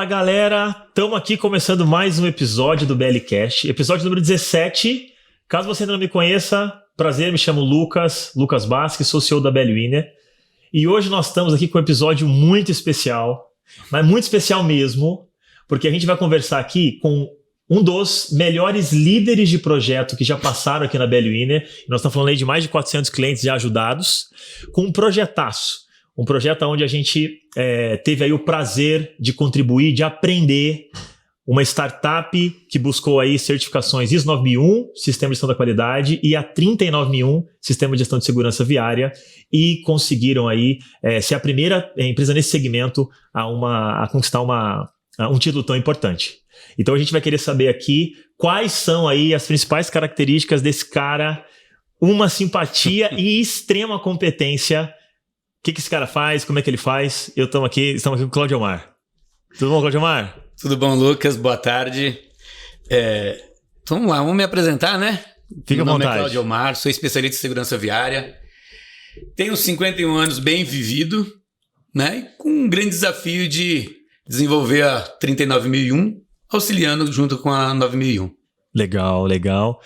Fala galera, estamos aqui começando mais um episódio do BLcast, episódio número 17. Caso você ainda não me conheça, prazer, me chamo Lucas Basque, sou CEO da BLWinner. E hoje nós estamos aqui com um episódio muito especial, mas muito especial mesmo, porque a gente vai conversar aqui com um dos melhores líderes de projeto que já passaram aqui na BLWinner. Nós estamos falando aí de mais de 400 clientes já ajudados, com um projetaço. Um projeto onde a gente teve aí o prazer de contribuir, de aprender uma startup que buscou aí certificações ISO 9001, Sistema de Gestão da Qualidade, e a 39001, Sistema de Gestão de Segurança Viária, e conseguiram aí ser a primeira empresa nesse segmento a conquistar um título tão importante. Então a gente vai querer saber aqui quais são aí as principais características desse cara, uma simpatia e extrema competência. O que esse cara faz? Como é que ele faz? Estamos aqui com o Claudio Omar. Tudo bom, Claudio Omar? Tudo bom, Lucas? Boa tarde. Vamos lá, vamos me apresentar, né? Fica à vontade. Meu nome é Claudio Omar, sou especialista em segurança viária. Tenho 51 anos bem vivido, né? E com um grande desafio de desenvolver a 39001, auxiliando junto com a 9001. Legal.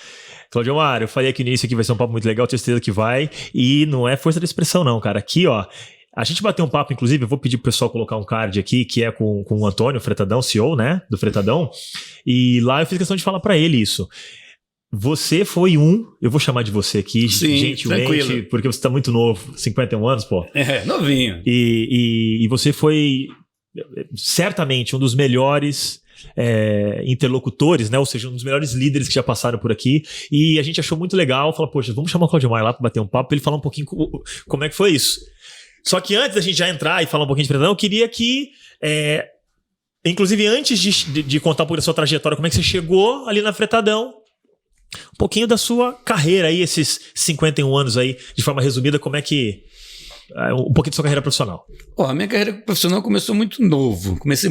Claudio Omar, eu falei aqui no início que vai ser um papo muito legal, tenho certeza que vai. E não é força de expressão não, cara. Aqui, ó, a gente bateu um papo, inclusive, eu vou pedir pro pessoal colocar um card aqui, que é com o Antônio Fretadão, CEO, né, do Fretadão. E lá eu fiz questão de falar pra ele isso. Você foi eu vou chamar de você aqui, sim, gentilmente, tranquilo. Porque você tá muito novo, 51 anos, pô. Novinho. E você foi certamente um dos melhores interlocutores, né? Ou seja, um dos melhores líderes que já passaram por aqui, e a gente achou muito legal, falou, poxa, vamos chamar o Claudio Omar lá para bater um papo, pra ele falar um pouquinho como é que foi isso. Só que antes da gente já entrar e falar um pouquinho de Fretadão, eu queria que, inclusive antes de contar um pouco da sua trajetória, como é que você chegou ali na Fretadão, um pouquinho da sua carreira aí, esses 51 anos aí, de forma resumida, como é que um pouquinho da sua carreira profissional. A minha carreira profissional começou muito novo. Comecei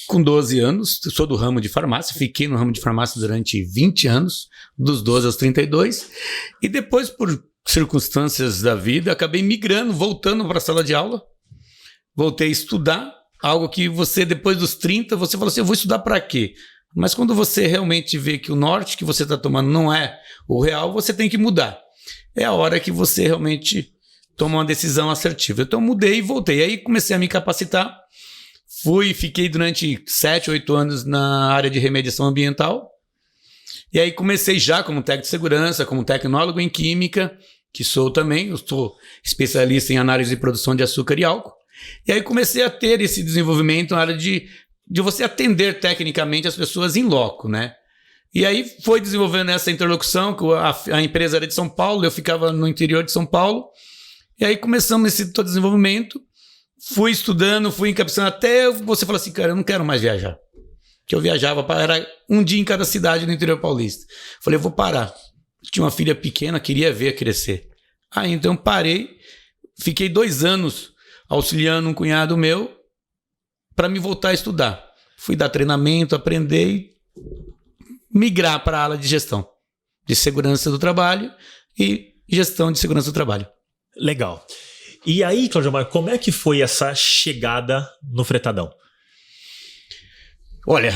com 12 anos, sou do ramo de farmácia, fiquei no ramo de farmácia durante 20 anos, dos 12 aos 32, e depois, por circunstâncias da vida, acabei migrando, voltando para a sala de aula, voltei a estudar, algo que você, depois dos 30, você fala assim, eu vou estudar para quê? Mas quando você realmente vê que o norte que você está tomando não é o real, você tem que mudar. É a hora que você realmente toma uma decisão assertiva. Então mudei e voltei. Aí comecei a me capacitar. Fiquei durante 7, 8 anos na área de remediação ambiental. E aí comecei já como técnico de segurança, como tecnólogo em química, que sou também. Eu sou especialista em análise e produção de açúcar e álcool. E aí comecei a ter esse desenvolvimento na área de você atender tecnicamente as pessoas em loco, né? E aí foi desenvolvendo essa interlocução, que a empresa era de São Paulo, eu ficava no interior de São Paulo. E aí começamos esse todo desenvolvimento, fui estudando, fui encabeçando, até você falar assim, cara, eu não quero mais viajar. Que eu viajava, era um dia em cada cidade no interior paulista. Falei, eu vou parar. Tinha uma filha pequena, queria ver crescer. Aí então parei, fiquei 2 anos auxiliando um cunhado meu para me voltar a estudar. Fui dar treinamento, aprender e migrar para a área de gestão de segurança do trabalho e gestão de segurança do trabalho. Legal. E aí, Claudio Omar, como é que foi essa chegada no Fretadão? Olha,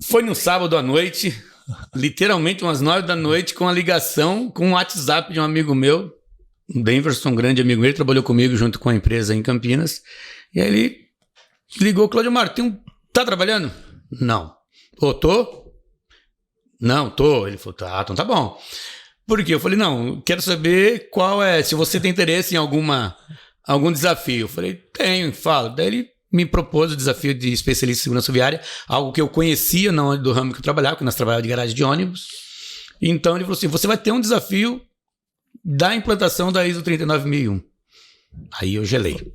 foi no sábado à noite, literalmente umas 9 da noite, com a ligação, com um WhatsApp de um amigo meu, o Denverson, um grande amigo meu, ele trabalhou comigo junto com a empresa em Campinas, e aí ele ligou, Claudio Omar, tá trabalhando? Não. Tô? Não, tô. Ele falou, tá, então tá bom. Por quê? Eu falei, não, quero saber se você tem interesse em algum desafio. Eu falei, tenho, fala. Daí ele me propôs o desafio de especialista em segurança viária, algo que eu conhecia não do ramo que eu trabalhava, porque nós trabalhávamos de garagem de ônibus. Então ele falou assim, você vai ter um desafio da implantação da ISO 39001. Aí eu gelei.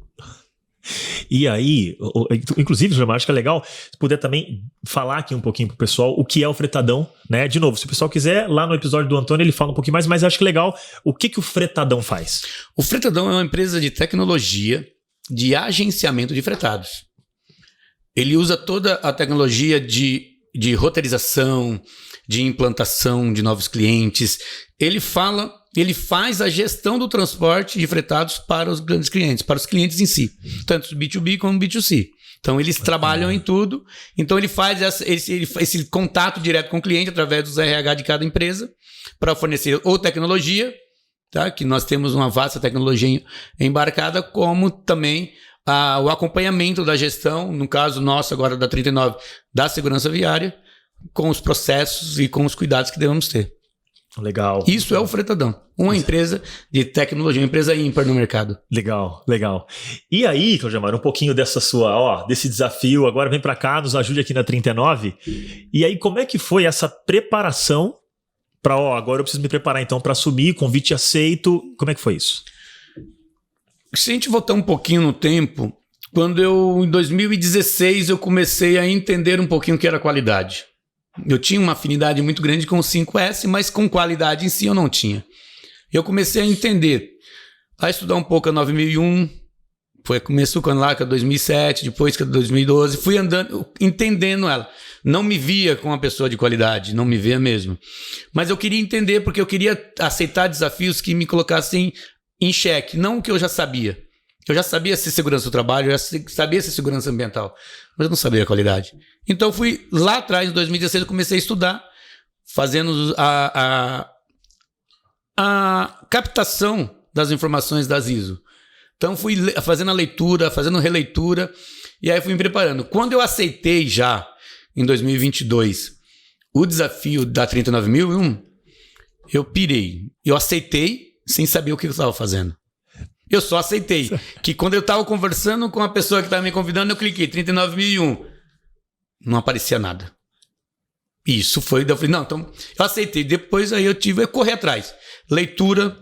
E aí, inclusive, João, acho que é legal se puder também falar aqui um pouquinho pro pessoal o que é o Fretadão, né? De novo, se o pessoal quiser, lá no episódio do Antônio ele fala um pouquinho mais, mas acho que é legal o que o Fretadão faz. O Fretadão é uma empresa de tecnologia de agenciamento de fretados. Ele usa toda a tecnologia de roteirização, de implantação de novos clientes. Ele faz a gestão do transporte de fretados para os grandes clientes, para os clientes em si, tanto B2B como B2C. Então, eles trabalham em tudo. Então, ele faz esse contato direto com o cliente através dos RH de cada empresa para fornecer ou tecnologia, tá? Que nós temos uma vasta tecnologia embarcada, como também o acompanhamento da gestão, no caso nosso agora da 39, da segurança viária, com os processos e com os cuidados que devemos ter. Legal. Isso é o Fretadão, uma empresa de tecnologia, uma empresa ímpar no mercado. Legal, legal. E aí, Claudemar, um pouquinho desse desafio, agora vem para cá, nos ajude aqui na 39. E aí, como é que foi essa preparação para, agora eu preciso me preparar então para assumir, convite aceito, como é que foi isso? Se a gente voltar um pouquinho no tempo, em 2016, eu comecei a entender um pouquinho o que era qualidade. Eu tinha uma afinidade muito grande com o 5S, mas com qualidade em si eu não tinha. Eu comecei a entender, a estudar um pouco a 9001, começou lá com a 2007, depois com a 2012, fui andando, entendendo ela. Não me via como uma pessoa de qualidade, não me via mesmo. Mas eu queria entender, porque eu queria aceitar desafios que me colocassem em xeque, não o que eu já sabia. Eu já sabia ser segurança do trabalho, eu já sabia ser segurança ambiental, mas eu não sabia a qualidade. Então eu fui lá atrás, em 2016, eu comecei a estudar, fazendo a captação das informações das ISO. Então fui fazendo a leitura, fazendo releitura, e aí fui me preparando. Quando eu aceitei já, em 2022, o desafio da 39001, eu pirei. Eu aceitei sem saber o que eu estava fazendo. Eu só aceitei. Que quando eu estava conversando com a pessoa que estava me convidando, eu cliquei 39.001. Não aparecia nada. Isso foi... Eu falei, não, então... Eu aceitei. Depois aí eu tive que correr atrás. Leitura,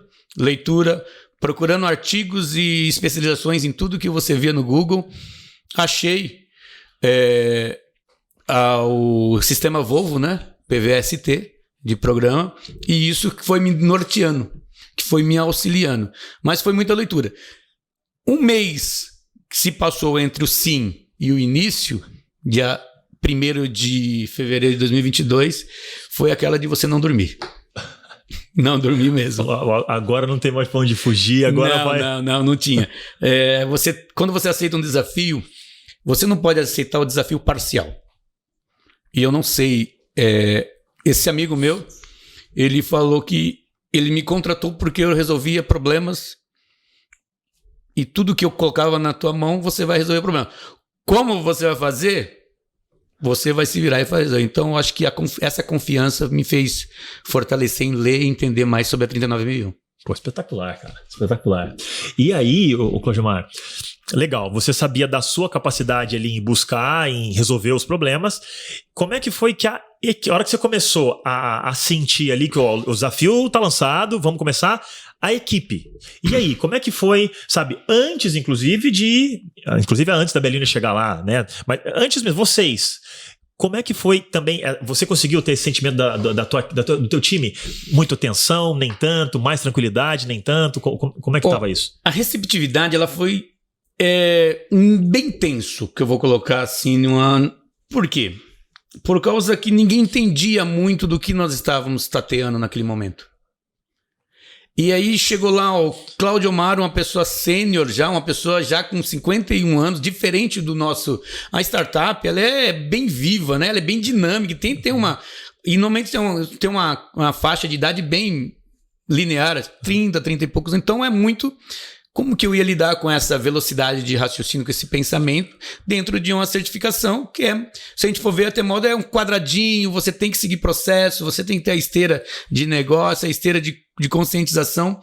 procurando artigos e especializações em tudo que você via no Google. Achei o sistema Volvo, né? PVST, de programa. E isso foi me norteando, que foi me auxiliando. Mas foi muita leitura. Um mês que se passou entre o sim e o início, dia 1º de fevereiro de 2022, foi aquela de você não dormir. Não dormi mesmo. Agora não tem mais pra onde fugir, agora não tinha. Quando você aceita um desafio, você não pode aceitar o desafio parcial. E eu não sei, esse amigo meu, ele falou que ele me contratou porque eu resolvia problemas e tudo que eu colocava na tua mão, você vai resolver o problema. Como você vai fazer? Você vai se virar e fazer. Então, eu acho que essa confiança me fez fortalecer em ler e entender mais sobre a 39.001. Pô, espetacular, cara. Espetacular. E aí, Claudemar, legal, você sabia da sua capacidade ali em buscar, em resolver os problemas. Como é que foi que a hora que você começou a sentir ali que o desafio tá lançado, vamos começar, a equipe. E aí, como é que foi, sabe, antes, inclusive antes da Belline chegar lá, né? Mas antes mesmo, vocês, como é que foi também, você conseguiu ter esse sentimento do teu time? Muita tensão, nem tanto, mais tranquilidade, nem tanto? Como é que estava isso? A receptividade, ela foi bem tenso, que eu vou colocar assim, Por quê? Por causa que ninguém entendia muito do que nós estávamos tateando naquele momento. E aí chegou lá o Cláudio Omar, uma pessoa sênior já, uma pessoa já com 51 anos, diferente do nosso... A startup, ela é bem viva, né? Ela é bem dinâmica, tem uma... E normalmente tem uma faixa de idade bem linear, 30 e poucos. Então é muito... Como que eu ia lidar com essa velocidade de raciocínio, com esse pensamento, dentro de uma certificação que se a gente for ver até modo, é um quadradinho, você tem que seguir processo, você tem que ter a esteira de negócio, a esteira de conscientização.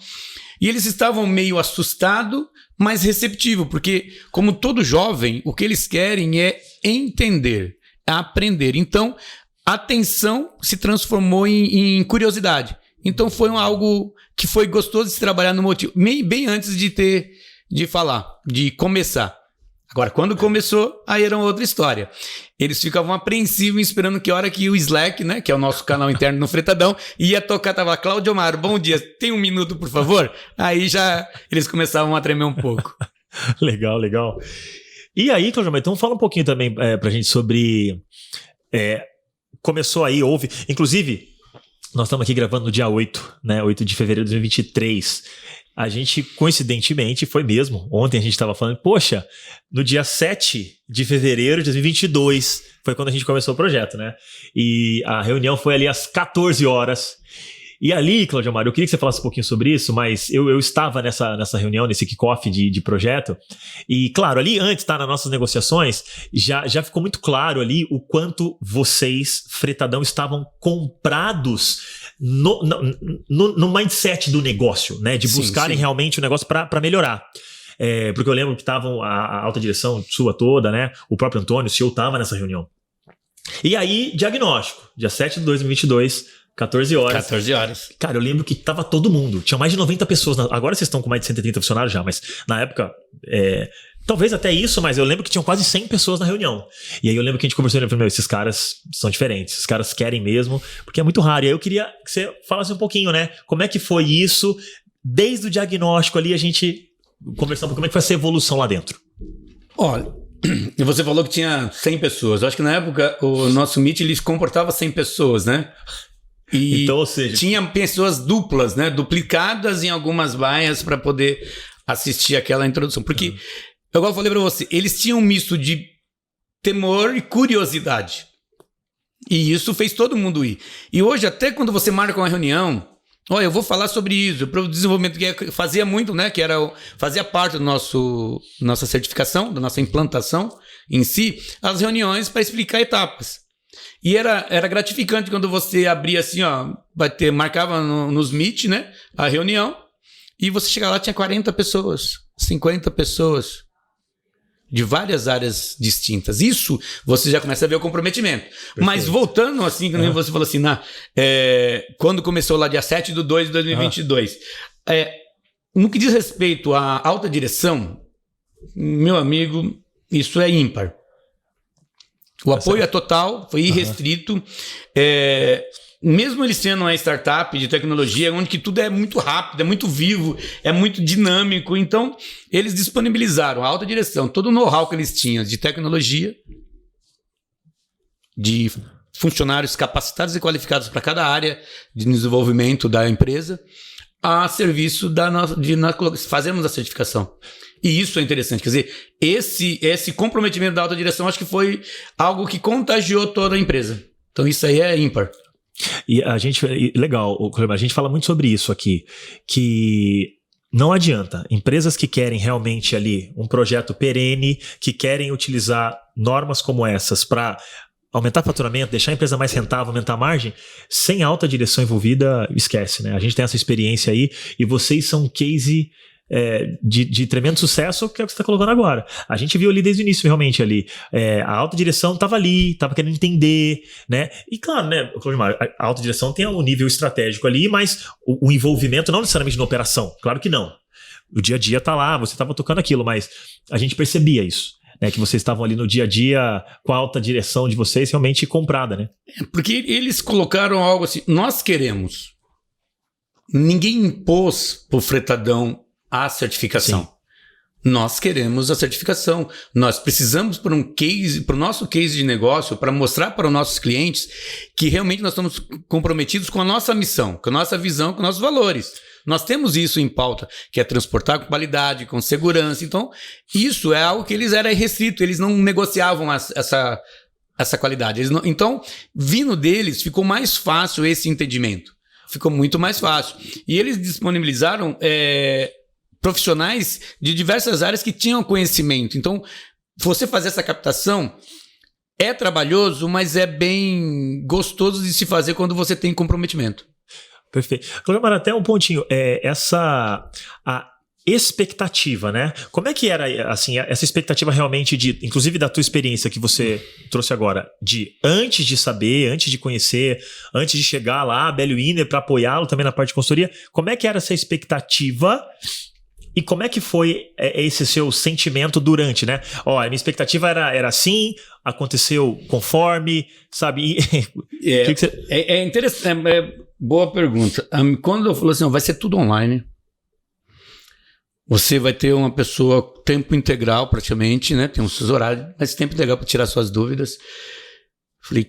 E eles estavam meio assustados, mas receptivos, porque como todo jovem, o que eles querem é entender, é aprender. Então, a atenção se transformou em curiosidade. Então foi algo que foi gostoso de se trabalhar no motivo, bem antes de falar, de começar. Agora, quando começou, aí era outra história. Eles ficavam apreensivos, esperando que a hora que o Slack, né, que é o nosso canal interno no Fretadão, ia tocar, tava Cláudio Omar, bom dia, tem um minuto, por favor? Aí já eles começavam a tremer um pouco. Legal. E aí, Cláudio Omar, então fala um pouquinho também pra gente sobre... começou aí, inclusive... Nós estamos aqui gravando no dia 8, né? 8 de fevereiro de 2023. A gente, coincidentemente, foi mesmo. Ontem a gente estava falando, poxa, no dia 7 de fevereiro de 2022 foi quando a gente começou o projeto, né? E a reunião foi ali às 14 horas. E ali, Cláudio Amaro, eu queria que você falasse um pouquinho sobre isso, mas eu estava nessa reunião, nesse kickoff de projeto, e claro, ali antes, tá, nas nossas negociações, já ficou muito claro ali o quanto vocês, Fretadão, estavam comprados no mindset do negócio, né, de buscarem realmente o negócio para melhorar. Porque eu lembro que estavam a alta direção sua toda, né, o próprio Antônio, o CEO, estava nessa reunião. E aí, diagnóstico, dia 7 de 2022, 14 horas. 14 horas. Cara, eu lembro que tava todo mundo. Tinha mais de 90 pessoas. Agora vocês estão com mais de 130 funcionários já, mas na época, talvez até isso, mas eu lembro que tinham quase 100 pessoas na reunião. E aí eu lembro que a gente conversou e falei, esses caras são diferentes, esses caras querem mesmo, porque é muito raro. E aí eu queria que você falasse um pouquinho, né? Como é que foi isso? Desde o diagnóstico ali, a gente conversar um pouco como é que foi essa evolução lá dentro. Olha, você falou que tinha 100 pessoas. Eu acho que na época o nosso Meet ele comportava 100 pessoas, né? E então, ou seja, tinha pessoas duplas, né? Duplicadas em algumas baias para poder assistir aquela introdução. Porque, igual eu falei para você, eles tinham um misto de temor e curiosidade. E isso fez todo mundo ir. E hoje, até quando você marca uma reunião, olha, eu vou falar sobre isso, para o desenvolvimento que fazia muito, né? Que fazia parte do nossa certificação, da nossa implantação em si, as reuniões para explicar etapas. E era gratificante quando você abria assim, ó, marcava nos Meet, né, a reunião, e você chegava lá, tinha 40 pessoas, 50 pessoas, de várias áreas distintas. Isso você já começa a ver o comprometimento. Perfeito. Mas voltando assim, quando você falou assim, quando começou lá dia 7 de 2 de 2022, no que diz respeito à alta direção, meu amigo, isso é ímpar. O apoio é total, foi irrestrito. Mesmo eles sendo uma startup de tecnologia, onde que tudo é muito rápido, é muito vivo, é muito dinâmico. Então, eles disponibilizaram a alta direção, todo o know-how que eles tinham de tecnologia, de funcionários capacitados e qualificados para cada área de desenvolvimento da empresa, a serviço de nós fazermos a certificação. E isso é interessante, quer dizer, esse comprometimento da alta direção acho que foi algo que contagiou toda a empresa. Então isso aí é ímpar. E a gente, legal, a gente fala muito sobre isso aqui, que não adianta, empresas que querem realmente ali um projeto perene, que querem utilizar normas como essas para aumentar faturamento, deixar a empresa mais rentável, aumentar a margem, sem alta direção envolvida, esquece, né? A gente tem essa experiência aí e vocês são um case de tremendo sucesso, que é o que você está colocando agora. A gente viu ali desde o início, realmente, ali. A alta direção estava ali, estava querendo entender, né? E claro, né, a alta direção tem um nível estratégico ali, mas o envolvimento não necessariamente na operação. Claro que não. O dia a dia tá lá, você estava tocando aquilo, mas a gente percebia isso. Né, que vocês estavam ali no dia a dia com a alta direção de vocês realmente comprada, né? Porque eles colocaram algo assim, nós queremos. Ninguém impôs pro Fretadão a certificação. Sim. Nós queremos a certificação. Nós precisamos para o nosso case de negócio, para mostrar para os nossos clientes que realmente nós estamos comprometidos com a nossa missão, com a nossa visão, com nossos valores. Nós temos isso em pauta, que é transportar com qualidade, com segurança. Então, isso é algo que eles eram restrito, eles não negociavam essa qualidade. Então, vindo deles, ficou mais fácil esse entendimento. Ficou muito mais fácil. E eles disponibilizaram profissionais de diversas áreas que tinham conhecimento. Então, você fazer essa captação é trabalhoso, mas é bem gostoso de se fazer quando você tem comprometimento. Perfeito. Cláudio, até um pontinho, a expectativa, né? Como é que era, assim, essa expectativa realmente inclusive da tua experiência que você trouxe agora, de antes de saber, antes de conhecer, antes de chegar lá, a BellyWinner, para apoiá-lo também na parte de consultoria, como é que era essa expectativa e como é que foi esse seu sentimento durante, né? Ó, a minha expectativa era assim, aconteceu conforme, sabe? É interessante, boa pergunta. Quando eu falo assim, vai ser tudo online, você vai ter uma pessoa tempo integral praticamente, né? Tem uns seus horários, mas tempo integral para tirar suas dúvidas. Falei,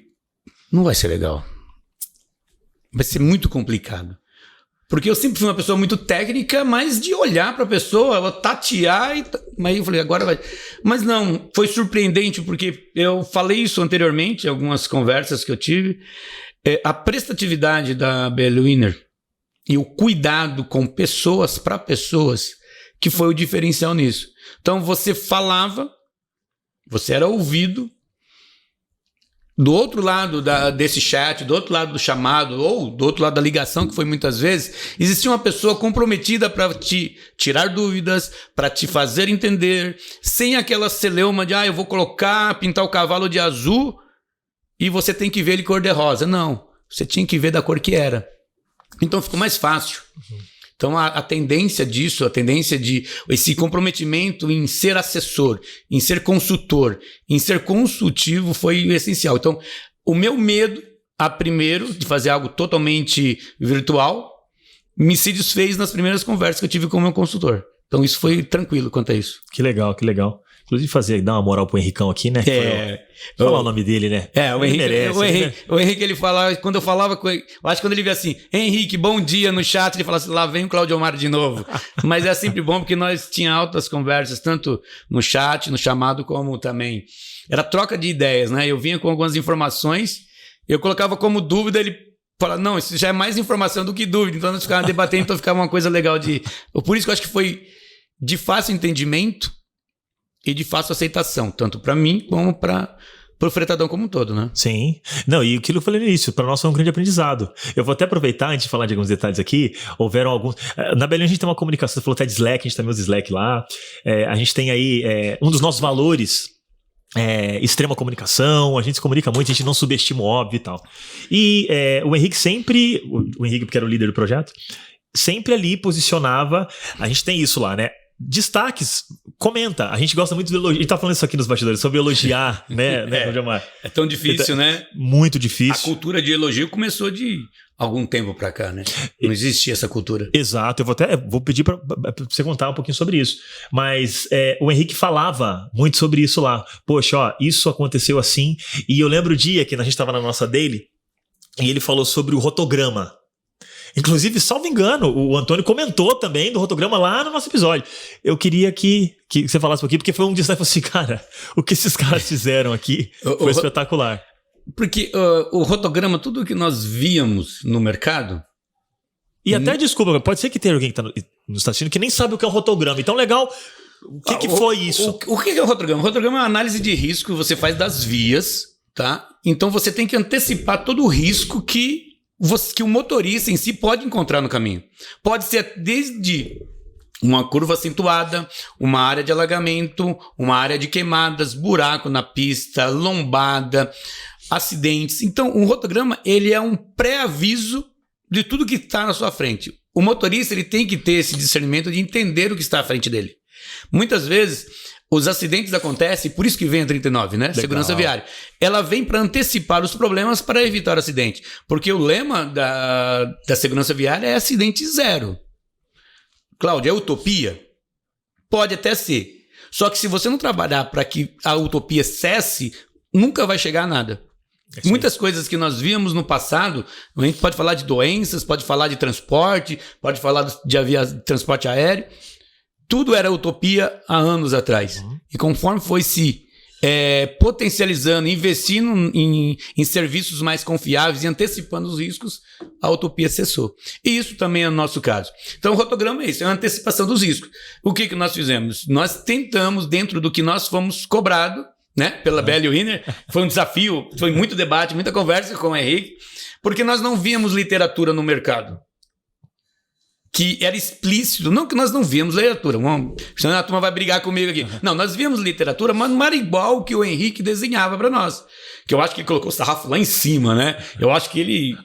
não vai ser legal. vai ser muito complicado. Porque eu sempre fui uma pessoa muito técnica, mas de olhar para a pessoa, ela tatear, mas eu falei, agora vai. Mas não, foi surpreendente, porque eu falei isso anteriormente, em algumas conversas que eu tive. A prestatividade da BL Winner e o cuidado com pessoas para pessoas, que foi o diferencial nisso. Então você falava, você era ouvido. Do outro lado desse chat, do outro lado do chamado, ou do outro lado da ligação, que foi muitas vezes, existia uma pessoa comprometida para te tirar dúvidas, para te fazer entender, sem aquela celeuma de, eu vou pintar o cavalo de azul e você tem que ver ele cor-de-rosa. Não, você tinha que ver da cor que era. Então ficou mais fácil. Então a tendência disso, a tendência de esse comprometimento em ser assessor, em ser consultor, em ser consultivo foi essencial. Então o meu medo, primeiro, de fazer algo totalmente virtual, me se desfez nas primeiras conversas que eu tive com o meu consultor. Então isso foi tranquilo quanto a isso. Que legal, que legal. Inclusive dar uma moral pro Henricão aqui, né? Falar o nome dele, né? O Henrique merece. O Henrique, ele falava, quando eu falava com ele, eu acho que quando ele via assim, Henrique, bom dia no chat, ele falava assim, lá vem o Claudio Omar de novo. Mas é sempre bom porque nós tínhamos altas conversas, tanto no chat, no chamado, como também. Era troca de ideias, né? Eu vinha com algumas informações, eu colocava como dúvida, ele falava, não, isso já é mais informação do que dúvida. Então nós ficávamos debatendo, então ficava uma coisa legal de... Por isso que eu acho que foi de fácil entendimento e de fácil aceitação, tanto para mim como para o fretadão como um todo, né? Sim. Não, e aquilo que eu falei no início, para nós foi um grande aprendizado. Eu vou até aproveitar, antes de falar de alguns detalhes aqui, houveram alguns... Na Belinha a gente tem uma comunicação, você falou até de Slack, a gente também usa Slack lá. A gente tem aí um dos nossos valores, extrema comunicação, a gente se comunica muito, a gente não subestima o óbvio e tal. E o Henrique sempre, o Henrique, porque era o líder do projeto, sempre ali posicionava, a gente tem isso lá, né? Destaques, comenta. A gente gosta muito de elogio. A gente tá falando isso aqui nos bastidores, sobre elogiar, né? É tão difícil, né? Muito difícil. A cultura de elogio começou de algum tempo pra cá, né? Não existia essa cultura. Exato. Eu vou pedir pra você contar um pouquinho sobre isso. Mas o Henrique falava muito sobre isso lá. Poxa, isso aconteceu assim. E eu lembro o dia que a gente tava na nossa daily e ele falou sobre o rotograma. Inclusive, salvo engano, o Antônio comentou também do rotograma lá no nosso episódio. Eu queria que você falasse um pouquinho, porque foi um dia que você falou assim, cara, o que esses caras fizeram aqui foi espetacular. Porque o rotograma, tudo que nós víamos no mercado... E até, desculpa, pode ser que tenha alguém que está assistindo que nem sabe o que é um rotograma. Então, legal, o que foi isso? O que é o rotograma? O rotograma é uma análise de risco que você faz das vias, tá? Então, você tem que antecipar todo o risco que o motorista em si pode encontrar no caminho. Pode ser desde uma curva acentuada, uma área de alagamento, uma área de queimadas, buraco na pista, lombada, acidentes. Então, um rotograma, ele é um pré-aviso de tudo que está na sua frente. O motorista, ele tem que ter esse discernimento de entender o que está à frente dele. Muitas vezes, os acidentes acontecem, por isso que vem a 39, né? Legal. Segurança viária. Ela vem para antecipar os problemas para evitar acidente. Porque o lema da segurança viária é acidente zero. Cláudio, é utopia? Pode até ser. Só que se você não trabalhar para que a utopia cesse, nunca vai chegar a nada. Muitas coisas que nós víamos no passado, a gente pode falar de doenças, pode falar de transporte, pode falar de transporte aéreo. Tudo era utopia há anos atrás. E conforme foi se potencializando, investindo em serviços mais confiáveis e antecipando os riscos, a utopia cessou. E isso também é o nosso caso. Então o rotograma é isso, é a antecipação dos riscos. O que nós fizemos? Nós tentamos, dentro do que nós fomos cobrados, né, pela BL Winner, foi um desafio, foi muito debate, muita conversa com o Henrique, porque nós não víamos literatura no mercado que era explícito, não que nós não víamos literatura, senão a turma vai brigar comigo aqui. Não, nós víamos literatura, mas não era igual o que o Henrique desenhava para nós. Que eu acho que ele colocou o sarrafo lá em cima, né? Eu acho que ele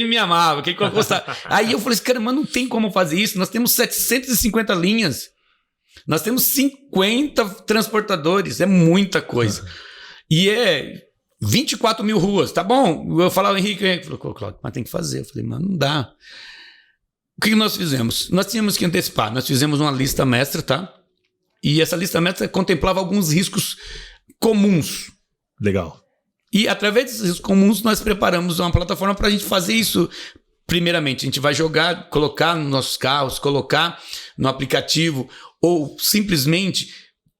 me amava, que ele colocou o sarrafo. Aí eu falei assim, cara, mas não tem como fazer isso, nós temos 750 linhas, nós temos 50 transportadores, é muita coisa. E 24 mil ruas, tá bom? Eu falava, o Henrique falou, Cláudio, mas tem que fazer. Eu falei, mas não dá. O que nós fizemos? Nós tínhamos que antecipar. Nós fizemos uma lista mestra, tá? E essa lista mestra contemplava alguns riscos comuns. Legal. E através desses riscos comuns, nós preparamos uma plataforma para a gente fazer isso. Primeiramente, a gente vai colocar nos nossos carros, colocar no aplicativo, ou simplesmente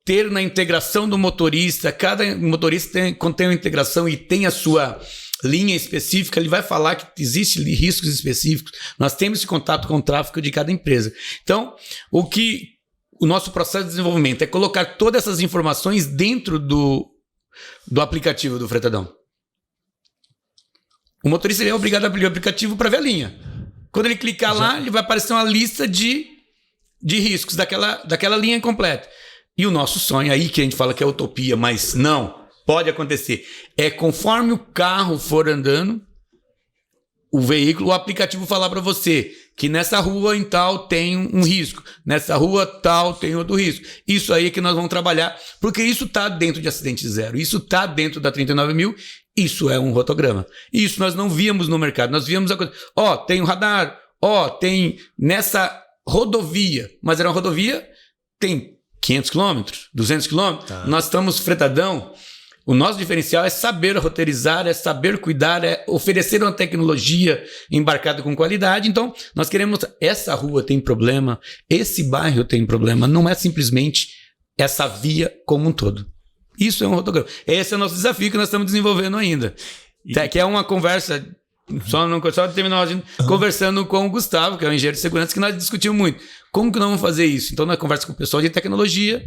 ter na integração do motorista. Cada motorista tem uma integração e tem a sua linha específica, ele vai falar que existem riscos específicos. Nós temos esse contato com o tráfego de cada empresa. Então, o nosso processo de desenvolvimento é colocar todas essas informações dentro do aplicativo do Fretadão. O motorista é obrigado a abrir o aplicativo para ver a linha. Quando ele clicar lá, ele vai aparecer uma lista de riscos daquela linha completa. E o nosso sonho aí, que a gente fala que é utopia, mas não, pode acontecer. É conforme o carro for andando, o veículo, o aplicativo falar para você que nessa rua em tal tem um risco, nessa rua tal tem outro risco. Isso aí é que nós vamos trabalhar, porque isso está dentro de acidente zero, isso está dentro da 39.000, isso é um rotograma. Isso nós não víamos no mercado, nós víamos a coisa, tem um radar, tem nessa rodovia, mas era uma rodovia, tem 500 quilômetros, 200 quilômetros, Nós estamos Fretadão. O nosso diferencial é saber roteirizar, é saber cuidar, é oferecer uma tecnologia embarcada com qualidade. Então, nós queremos... Essa rua tem problema, esse bairro tem problema. Não é simplesmente essa via como um todo. Isso é um rotograma. Esse é o nosso desafio que nós estamos desenvolvendo ainda. Que é uma conversa... Só terminar conversando com o Gustavo, que é o engenheiro de segurança, que nós discutimos muito. Como que nós vamos fazer isso? Então, nós conversamos com o pessoal de tecnologia,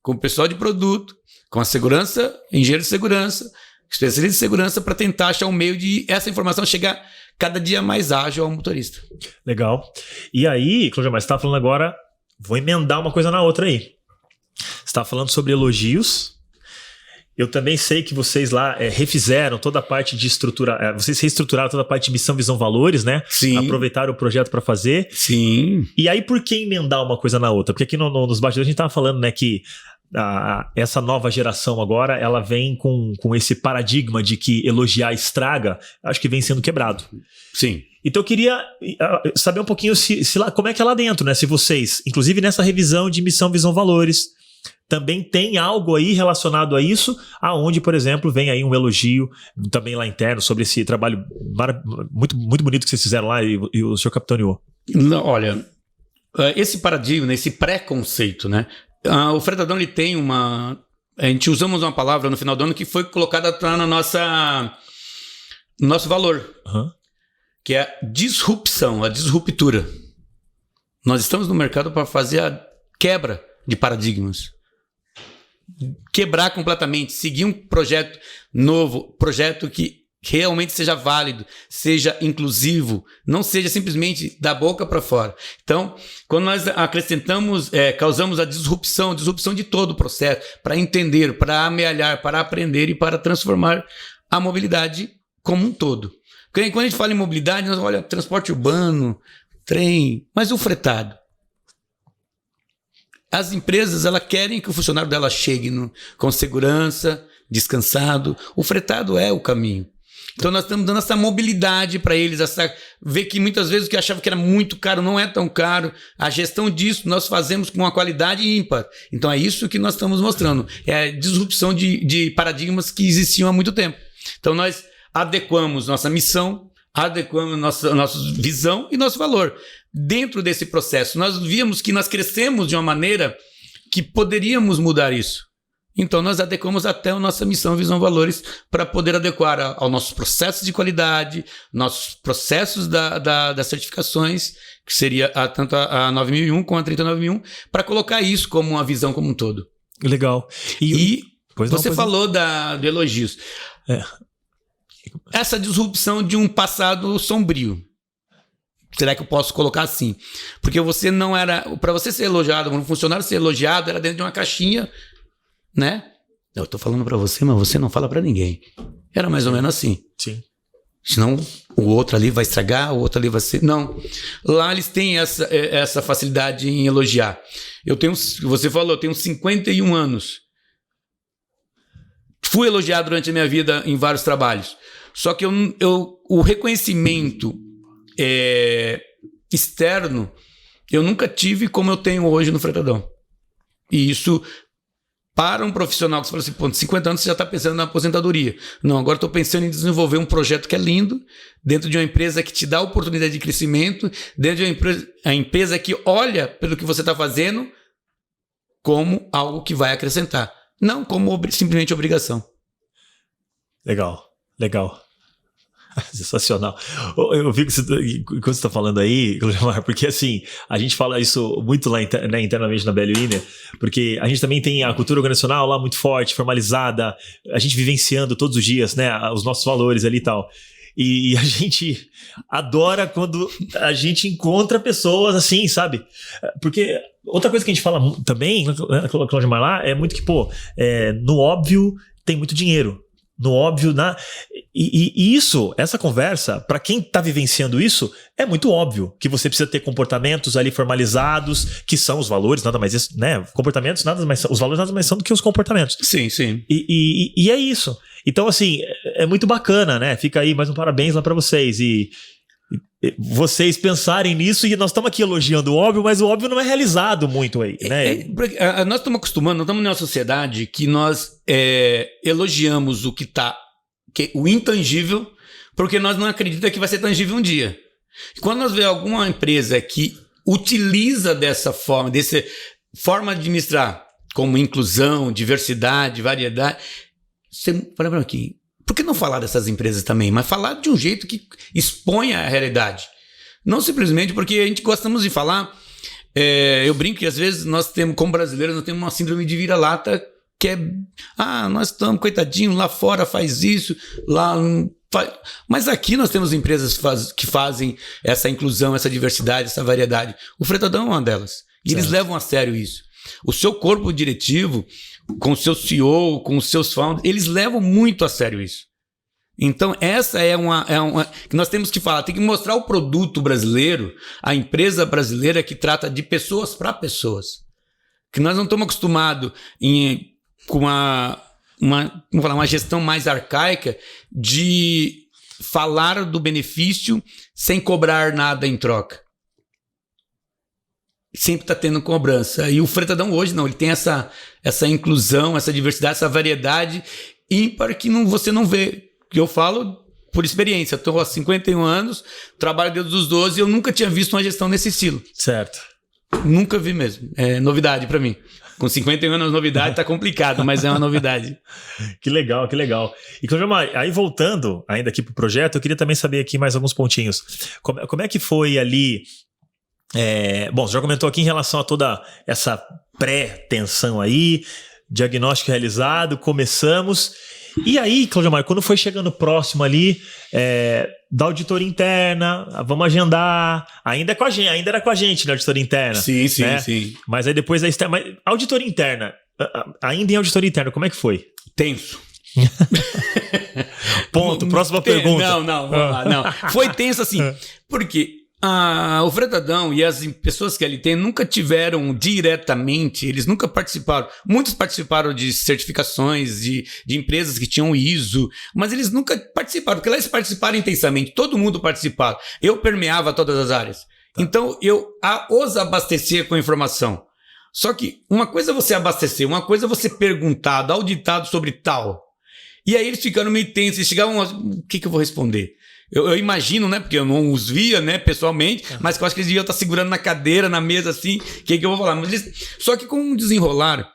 com o pessoal de produto, com a segurança, engenheiro de segurança, especialista de segurança, para tentar achar um meio de essa informação chegar cada dia mais ágil ao motorista. Legal. E aí, Cláudio, mas você está falando agora, vou emendar uma coisa na outra aí. Você está falando sobre elogios. Eu também sei que vocês lá refizeram toda a parte de estrutura, vocês reestruturaram toda a parte de missão, visão, valores, né? Sim. Aproveitaram o projeto para fazer. Sim. E aí, por que emendar uma coisa na outra? Porque aqui nos bastidores a gente estava falando, né, que essa nova geração agora, ela vem com esse paradigma de que elogiar estraga, acho que vem sendo quebrado. Sim. Então eu queria saber um pouquinho como é que é lá dentro, né? Se vocês, inclusive nessa revisão de missão, visão, valores, também tem algo aí relacionado a isso, aonde, por exemplo, vem aí um elogio também lá interno sobre esse trabalho muito, muito bonito que vocês fizeram lá e o senhor capitaneou. Não, olha, esse paradigma, esse preconceito, né? O Fretadão, ele tem a gente usamos uma palavra no final do ano que foi colocada no nosso valor, que é a disrupção, a disruptura. Nós estamos no mercado para fazer a quebra de paradigmas. Quebrar completamente, seguir um projeto novo, projeto que realmente seja válido, seja inclusivo, não seja simplesmente da boca para fora. Então, quando nós acrescentamos, causamos a disrupção de todo o processo, para entender, para amealhar, para aprender e para transformar a mobilidade como um todo. Quando a gente fala em mobilidade, nós olha transporte urbano, trem, mas o fretado. As empresas, elas querem que o funcionário dela chegue com segurança, descansado. O fretado é o caminho. Então nós estamos dando essa mobilidade para eles, ver que muitas vezes o que achava que era muito caro não é tão caro. A gestão disso nós fazemos com uma qualidade ímpar. Então é isso que nós estamos mostrando. É a disrupção de paradigmas que existiam há muito tempo. Então nós adequamos nossa missão, adequamos nossa visão e nosso valor. Dentro desse processo, nós vimos que nós crescemos de uma maneira que poderíamos mudar isso. Então, nós adequamos até a nossa missão, visão, valores para poder adequar aos nossos processos de qualidade, nossos processos das certificações, que seria tanto a 9001 como a 39.001, para colocar isso como uma visão como um todo. Legal. Você falou do elogios. Essa disrupção de um passado sombrio. Será que eu posso colocar assim? Porque você não era... Para você ser elogiado, um funcionário ser elogiado, era dentro de uma caixinha, né? Eu tô falando para você, mas você não fala para ninguém. Era mais ou menos assim. Sim. Senão o outro ali vai estragar, o outro ali vai ser... Não. Lá eles têm essa facilidade em elogiar. Você falou, eu tenho 51 anos. Fui elogiado durante a minha vida em vários trabalhos. Só que o reconhecimento externo eu nunca tive como eu tenho hoje no Fretadão. E isso para um profissional que você fala assim, pô, 50 anos você já está pensando na aposentadoria. Não, agora estou pensando em desenvolver um projeto que é lindo, dentro de uma empresa que te dá oportunidade de crescimento, dentro de uma empresa que olha pelo que você está fazendo como algo que vai acrescentar, não como simplesmente obrigação. Legal. Sensacional. Eu vi que quando você está falando aí, Clodimar, porque assim, a gente fala isso muito lá internamente na BL Winner, porque a gente também tem a cultura organizacional lá muito forte, formalizada, a gente vivenciando todos os dias, né, os nossos valores ali e tal. E a gente adora quando a gente encontra pessoas assim, sabe? Porque outra coisa que a gente fala também, Clodimar, lá, é muito que, no óbvio tem muito dinheiro. No óbvio, e isso, essa conversa, para quem está vivenciando isso, é muito óbvio que você precisa ter comportamentos ali formalizados, que são os valores, nada mais, né? Comportamentos, os valores nada mais são do que os comportamentos. Sim, sim. E é isso. Então, assim, é muito bacana, né? Fica aí mais um parabéns lá para vocês. E vocês pensarem nisso, e nós estamos aqui elogiando o óbvio, mas o óbvio não é realizado muito aí, né? Nós estamos acostumando, nós estamos numa sociedade que nós elogiamos o intangível, porque nós não acreditamos que vai ser tangível um dia. Quando nós vemos alguma empresa que utiliza dessa forma de administrar, como inclusão, diversidade, variedade, você fala para mim, por que não falar dessas empresas também? Mas falar de um jeito que exponha a realidade. Não simplesmente porque a gente gostamos de falar. Eu brinco que às vezes nós temos, como brasileiros, nós temos uma síndrome de vira-lata que é... nós estamos, coitadinho, lá fora faz isso, lá... Mas aqui nós temos empresas que fazem essa inclusão, essa diversidade, essa variedade. O Fretadão é uma delas. E eles levam a sério isso. O seu corpo diretivo, com o seu CEO, com os seus founders, eles levam muito a sério isso. Então, essa é uma que nós temos que falar. Tem que mostrar o produto brasileiro, a empresa brasileira que trata de pessoas para pessoas. Que nós não estamos acostumados com uma gestão mais arcaica de falar do benefício sem cobrar nada em troca. Sempre está tendo cobrança. E o Fretadão hoje não, ele tem essa inclusão, essa diversidade, essa variedade ímpar que você não vê. Que eu falo por experiência. Estou há 51 anos, trabalho desde os 12 e eu nunca tinha visto uma gestão nesse estilo. Certo. Nunca vi mesmo. É novidade para mim. Com 51 anos, novidade tá complicado, mas é uma novidade. Que legal. E, Clodimar, aí voltando ainda aqui pro projeto, eu queria também saber aqui mais alguns pontinhos. Como é que foi ali... Bom, você já comentou aqui em relação a toda essa pré-tensão aí, diagnóstico realizado, começamos. E aí, Clodimar, quando foi chegando próximo ali da auditoria interna, vamos agendar, ainda era com a gente na auditoria interna. Sim, né? sim. Mas aí depois da externa, mas auditoria interna, ainda em auditoria interna, como é que foi? Tenso. Ponto, próxima pergunta. Não, vamos lá, não. Foi tenso assim, porque o Fretadão e as pessoas que ali tem nunca tiveram diretamente, eles nunca participaram. Muitos participaram de certificações de empresas que tinham ISO, mas eles nunca participaram, porque lá eles participaram intensamente, todo mundo participava. Eu permeava todas as áreas. Tá. Então eu os abastecia com informação. Só que uma coisa é você abastecer, uma coisa é você perguntar, auditado sobre tal. E aí eles ficaram meio tensos, eles chegavam, o que eu vou responder? Eu imagino, né? Porque eu não os via, né, pessoalmente, mas que eu acho que eles deviam estar segurando na cadeira, na mesa, assim, o que eu vou falar? Mas só que com um desenrolar,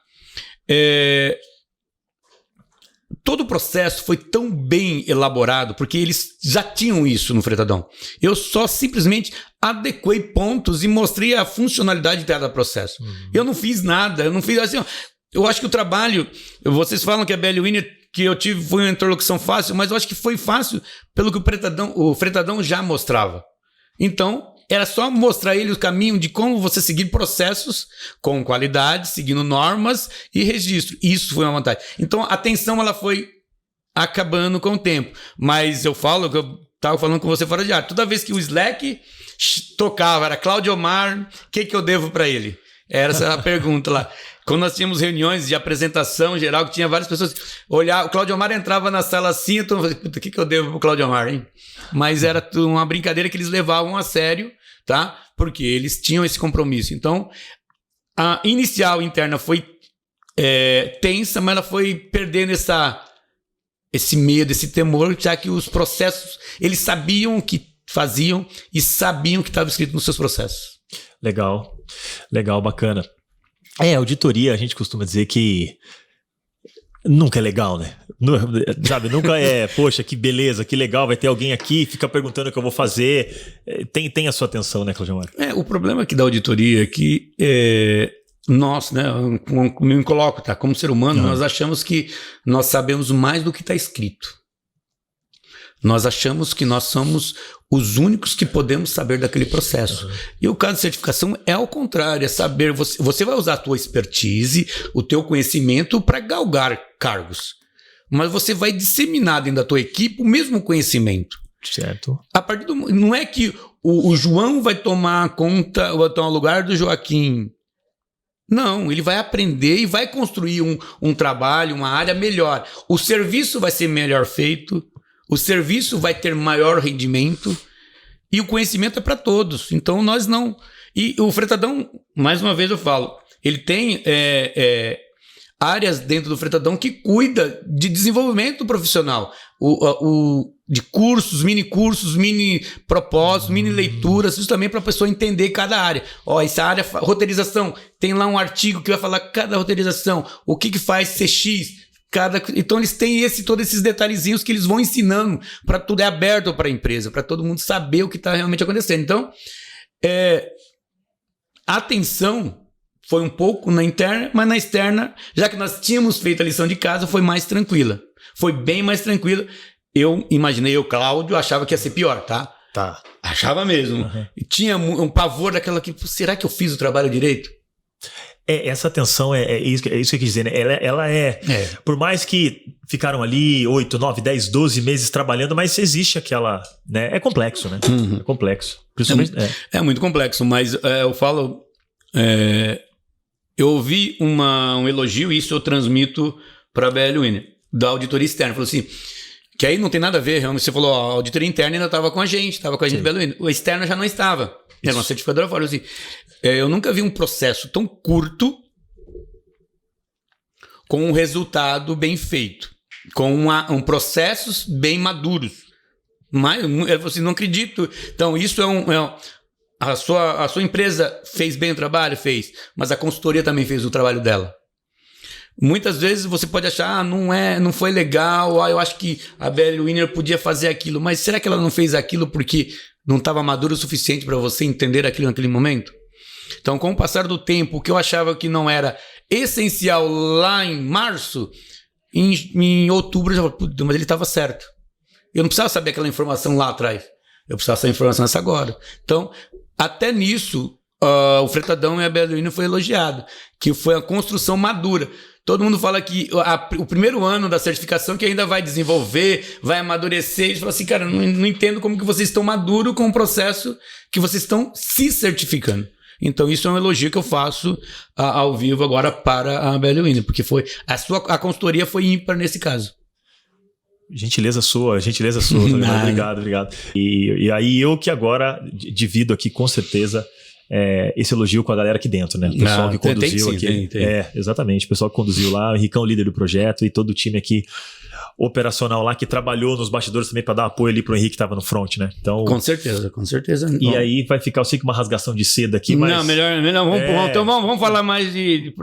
todo o processo foi tão bem elaborado, porque eles já tinham isso no Fretadão. Eu só simplesmente adequei pontos e mostrei a funcionalidade de cada processo. Eu não fiz nada, eu não fiz assim, ó, eu acho que o trabalho, vocês falam que a BL Winner, que foi uma interlocução fácil, mas eu acho que foi fácil pelo que o Fretadão já mostrava. Então, era só mostrar ele o caminho de como você seguir processos com qualidade, seguindo normas e registro. Isso foi uma vantagem. Então, a tensão ela foi acabando com o tempo. Mas eu falo que eu estava falando com você fora de ar. Toda vez que o Slack tocava, era Cláudio Omar, o que eu devo para ele? Era essa a pergunta lá. Quando nós tínhamos reuniões de apresentação geral, que tinha várias pessoas, o Cláudio Omar entrava na sala assim, então eu falei, puta, o que eu devo pro Cláudio Omar, hein? Mas era uma brincadeira que eles levavam a sério, tá? Porque eles tinham esse compromisso. Então, a inicial interna foi tensa, mas ela foi perdendo esse medo, esse temor, já que os processos, eles sabiam o que faziam e sabiam o que estava escrito nos seus processos. Legal, bacana. Auditoria, a gente costuma dizer que nunca é legal, né? Sabe, nunca poxa, que beleza, que legal, vai ter alguém aqui, fica perguntando o que eu vou fazer. Tem a sua atenção, né, Cláudio Mário? O problema aqui da auditoria é que nós, né, me coloco, tá? Como ser humano, nós achamos que nós sabemos mais do que está escrito. Nós achamos que nós somos os únicos que podemos saber daquele processo. E o caso de certificação é ao contrário, é saber, você vai usar a tua expertise, o teu conhecimento para galgar cargos. Mas você vai disseminar dentro da tua equipe o mesmo conhecimento. Certo. Não é que o João vai tomar conta, vai tomar o lugar do Joaquim. Não, ele vai aprender e vai construir um trabalho, uma área melhor. O serviço vai ser melhor feito, o serviço vai ter maior rendimento e o conhecimento é para todos. Então nós não... E o Fretadão, mais uma vez eu falo, ele tem áreas dentro do Fretadão que cuida de desenvolvimento profissional, de cursos, mini propósitos, mini leituras, isso também para a pessoa entender cada área. Essa área, roteirização, tem lá um artigo que vai falar cada roteirização, o que faz CX, então eles têm todos esses detalhezinhos que eles vão ensinando, para tudo, é aberto para a empresa, para todo mundo saber o que está realmente acontecendo. Então, a atenção foi um pouco na interna, mas na externa, já que nós tínhamos feito a lição de casa, foi mais tranquila. Foi bem mais tranquila. Eu imaginei, Cláudio, achava que ia ser pior, tá? Tá. Achava mesmo. Uhum. E tinha um pavor daquela que, será que eu fiz o trabalho direito? Essa tensão é isso que eu quis dizer, né? Ela por mais que ficaram ali 8, 9, 10, 12 meses trabalhando, mas existe aquela, né? É complexo, né? Uhum. É complexo. Principalmente, é muito complexo, mas eu falo... eu ouvi um elogio, e isso eu transmito para a BL Winner, da auditoria externa. Falou assim, que aí não tem nada a ver, realmente. Você falou, a auditoria interna ainda estava com a gente da BL Winner. O externo já não estava. Era uma certificadora fora, assim... eu nunca vi um processo tão curto com um resultado bem feito, com processos bem maduros. Mas você não acredito. Então, isso a sua empresa fez bem o trabalho? Fez. Mas a consultoria também fez o trabalho dela. Muitas vezes você pode achar, não foi legal, eu acho que a BL Winner podia fazer aquilo, mas será que ela não fez aquilo porque não estava maduro o suficiente para você entender aquilo naquele momento? Então, com o passar do tempo, o que eu achava que não era essencial lá em março, em outubro, eu já falei, mas ele estava certo. Eu não precisava saber aquela informação lá atrás. Eu precisava saber a informação nessa agora. Então, até nisso, o Fretadão e a BL Winner foi elogiado, que foi a construção madura. Todo mundo fala que o primeiro ano da certificação que ainda vai desenvolver, vai amadurecer. Eles falam assim, cara, não entendo como que vocês estão maduros com o processo que vocês estão se certificando. Então, isso é um elogio que eu faço ao vivo agora para a BL Winner, porque a consultoria foi ímpar nesse caso. Gentileza sua. Obrigado. E aí eu que agora divido aqui com certeza esse elogio com a galera aqui dentro, né? O pessoal que conduziu aqui. Tem. Exatamente. O pessoal que conduziu lá, o Henricão, líder do projeto, e todo o time aqui operacional lá que trabalhou nos bastidores também para dar apoio ali pro Henrique que estava no front, né? Então, com certeza. E aí vai ficar, eu sei que uma rasgação de seda aqui, mas... Não, melhor. Então vamos falar mais de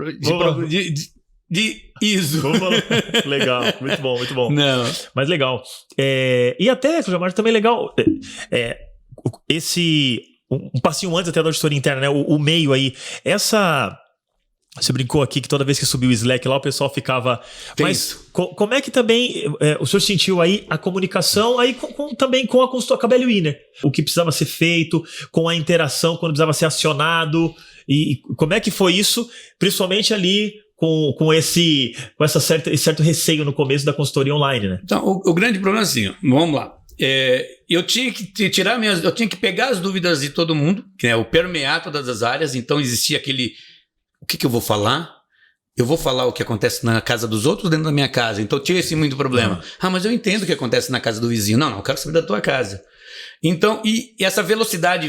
ISO. Vamos falar. Legal, muito bom. Não. Mas legal. E até, Cláudio, também legal um passinho antes até da auditoria interna, né? O meio aí. Você brincou aqui que toda vez que subiu o Slack lá, o pessoal ficava... Mas como é que também o senhor sentiu aí a comunicação aí também com a BL Winner? O que precisava ser feito, com a interação, quando precisava ser acionado, e como é que foi isso, principalmente ali com esse certo receio no começo da consultoria online, né? Então, o grande problema é assim, vamos lá. Eu tinha que eu tinha que pegar as dúvidas de todo mundo, né, o permear todas as áreas. Então existia aquele, o que eu vou falar? Eu vou falar o que acontece na casa dos outros dentro da minha casa. Então tinha esse muito problema. Mas eu entendo o que acontece na casa do vizinho. Não, eu quero saber da tua casa. Então, e essa velocidade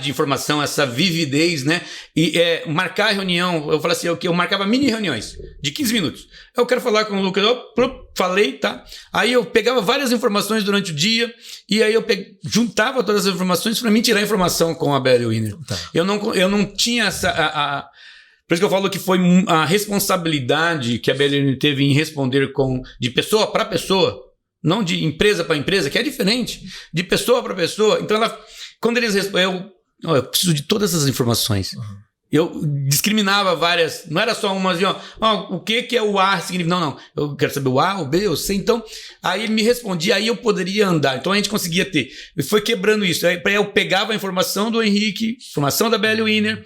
de informação, essa vividez, né? E marcar reunião, eu falei assim, eu marcava mini reuniões de 15 minutos. Eu quero falar com o Lucas, falei, tá? Aí eu pegava várias informações durante o dia e aí eu juntava todas as informações para mim tirar informação com a Belly Winner. Tá. Eu não tinha essa... Por isso que eu falo que foi a responsabilidade que a Belly Winner teve em responder de pessoa para pessoa, não de empresa para empresa, que é diferente, de pessoa para pessoa. Então, quando eles respondem, eu preciso de todas essas informações. Uhum. Eu discriminava várias, não era só uma assim, o que é o A significa? Não, eu quero saber o A, o B, o C. Então, aí ele me respondia, aí eu poderia andar. Então a gente conseguia ter. E foi quebrando isso. Aí eu pegava a informação do Henrique, informação da Belly Winner,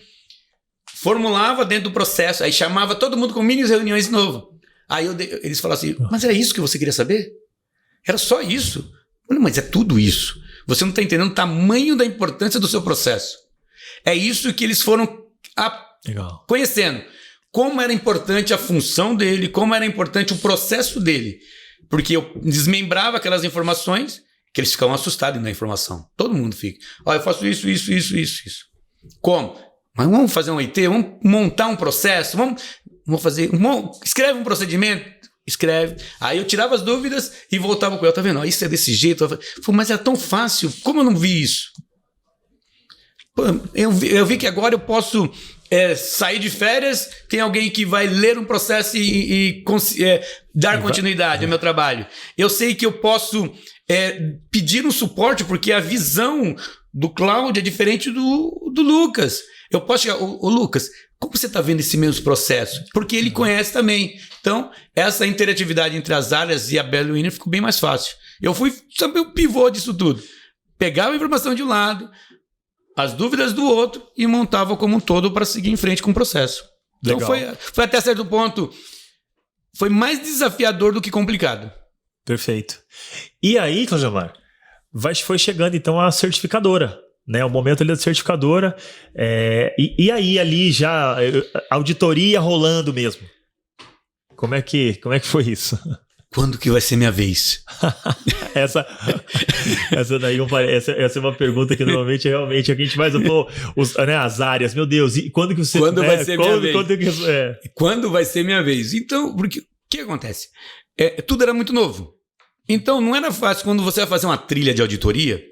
formulava dentro do processo, aí chamava todo mundo com mini reuniões de novo. Aí eles falavam assim, mas era isso que você queria saber? Era só isso? Não, mas é tudo isso. Você não está entendendo o tamanho da importância do seu processo. É isso que eles foram conhecendo. Como era importante a função dele, como era importante o processo dele. Porque eu desmembrava aquelas informações, que eles ficavam assustados na informação. Todo mundo fica. Eu faço isso. Como? Mas vamos fazer um IT, vamos montar um processo, vamos fazer... escreve um procedimento. Escreve. Aí eu tirava as dúvidas e voltava com ela. Tá vendo? Isso é desse jeito. Eu falei, mas é tão fácil. Como eu não vi isso? Pô, eu vi que agora eu posso sair de férias, tem alguém que vai ler um processo e dar continuidade ao meu trabalho. Eu sei que eu posso pedir um suporte, porque a visão do Cláudio é diferente do Lucas. Eu posso chegar, ô Lucas, como você está vendo esse mesmo processo? Porque ele conhece também. Então, essa interatividade entre as áreas e a Belly Winner ficou bem mais fácil. Eu fui saber o pivô disso tudo. Pegava a informação de um lado, as dúvidas do outro e montava como um todo para seguir em frente com o processo. Então, foi até certo ponto, foi mais desafiador do que complicado. Perfeito. E aí, Cláudio Amar, foi chegando então a certificadora. Né, o momento ali da certificadora, e aí ali já auditoria rolando mesmo. Como é que foi isso? Quando que vai ser minha vez? essa é uma pergunta que normalmente realmente a gente mais as áreas, meu Deus, e quando que você... Quando vai ser minha vez? Quando vai ser minha vez? Então, porque o que acontece? Tudo era muito novo. Então não era fácil quando você vai fazer uma trilha de auditoria,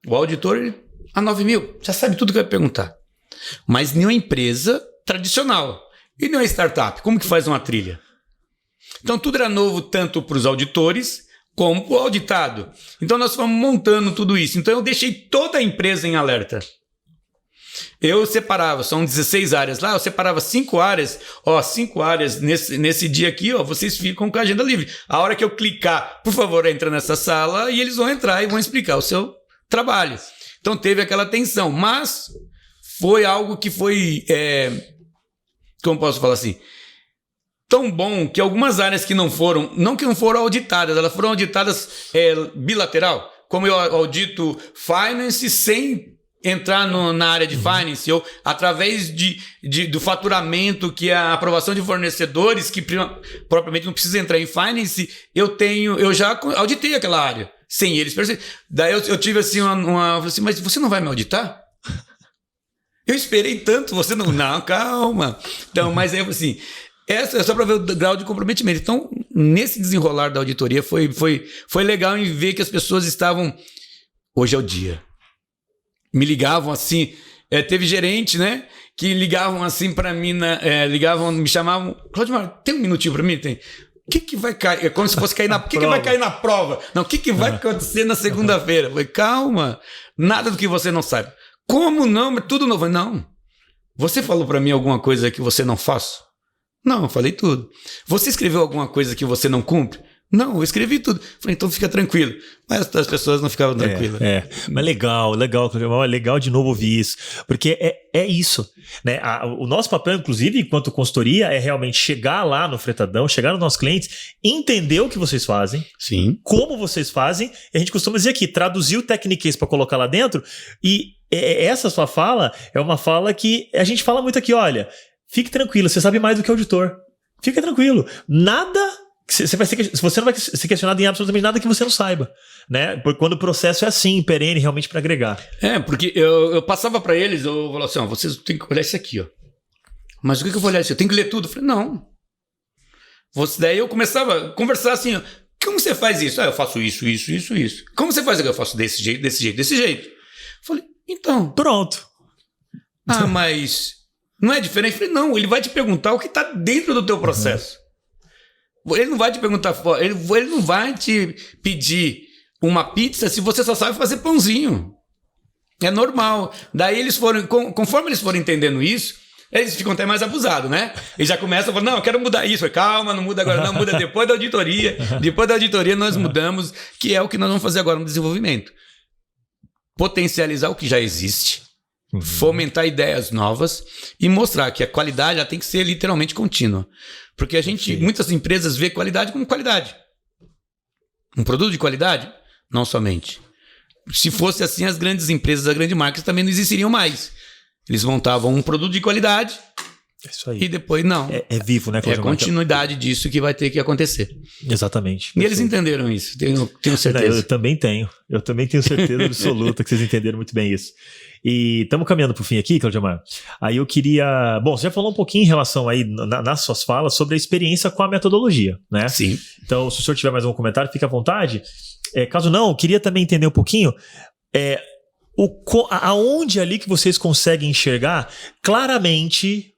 o auditor... A 9 mil, já sabe tudo que vai perguntar. Mas nenhuma empresa tradicional. E nenhuma startup. Como que faz uma trilha? Então tudo era novo tanto para os auditores como para o auditado. Então nós fomos montando tudo isso. Então eu deixei toda a empresa em alerta. Eu separava, são 16 áreas lá, eu separava 5 áreas. 5 áreas nesse dia aqui, vocês ficam com a agenda livre. A hora que eu clicar, por favor, entra nessa sala e eles vão entrar e vão explicar o seu trabalho. Então teve aquela tensão, mas foi algo que foi, como posso falar assim, tão bom que algumas áreas que não foram auditadas, elas foram auditadas bilateral, como eu audito finance sem entrar na área de finance, eu, através do faturamento, que é a aprovação de fornecedores, que propriamente não precisa entrar em finance, eu já auditei aquela área. Sem eles perceberem. Daí eu tive assim eu falei assim, mas você não vai me auditar? Eu esperei tanto, você não... Não, calma. Então, mas aí eu falei assim, essa é só para ver o grau de comprometimento. Então, nesse desenrolar da auditoria, foi legal em ver que as pessoas estavam... Hoje é o dia. Me ligavam assim, teve gerente, né? Que ligavam assim para mim, me chamavam... Cláudio, tem um minutinho para mim? Tem... O que vai cair? É como se fosse cair na... O que vai cair na prova? Não, o que vai acontecer na segunda-feira? Eu falei, calma, nada do que você não sabe. Como não? Tudo novo. Não. Você falou para mim alguma coisa que você não faz? Não, eu falei tudo. Você escreveu alguma coisa que você não cumpre? Não, eu escrevi tudo. Falei, então fica tranquilo. Mas as pessoas não ficavam tranquilas. Mas legal de novo ouvir isso. Porque é isso. Né? O nosso papel, inclusive, enquanto consultoria, é realmente chegar lá no Fretadão, chegar nos nossos clientes, entender o que vocês fazem, sim, como vocês fazem. E a gente costuma dizer aqui, traduzir o techniquez para colocar lá dentro. E essa sua fala é uma fala que a gente fala muito aqui, olha, fique tranquilo, você sabe mais do que o auditor. Fica tranquilo. Nada Você não vai ser questionado em absolutamente nada que você não saiba, né? Porque quando o processo é assim, perene, realmente para agregar. Porque eu passava para eles, eu falava assim, vocês têm que olhar isso aqui, ó. Mas o que eu vou olhar isso? Eu tenho que ler tudo? Eu falei, não. Daí eu começava a conversar assim, ó, como você faz isso? Eu faço isso. Como você faz? Eu faço desse jeito. Eu falei, então. Pronto. Mas não é diferente? Eu falei, não, ele vai te perguntar o que está dentro do teu processo. Ele não vai te perguntar, ele não vai te pedir uma pizza se você só sabe fazer pãozinho. É normal. Daí conforme eles forem entendendo isso, eles ficam até mais abusados, né? Eles já começam a falar, não, eu quero mudar isso. Eu falei, calma, não muda agora, não, muda depois da auditoria. Depois da auditoria nós mudamos, que é o que nós vamos fazer agora no desenvolvimento. Potencializar o que já existe, fomentar ideias novas e mostrar que a qualidade ela tem que ser literalmente contínua. Porque muitas empresas vê qualidade como qualidade. Um produto de qualidade? Não somente. Se fosse assim, as grandes empresas, as grandes marcas também não existiriam mais. Eles montavam um produto de qualidade isso aí. E depois não. É vivo, né, Cláudio? É a continuidade disso que vai ter que acontecer. Exatamente. E eles entenderam isso, tenho certeza. Não, eu também tenho certeza absoluta que vocês entenderam muito bem isso. E estamos caminhando para o fim aqui, Claudemar. Aí eu queria... Bom, você já falou um pouquinho em relação aí, nas suas falas, sobre a experiência com a metodologia, né? Sim. Então, se o senhor tiver mais algum comentário, fique à vontade. Caso não, eu queria também entender um pouquinho... aonde ali que vocês conseguem enxergar claramente,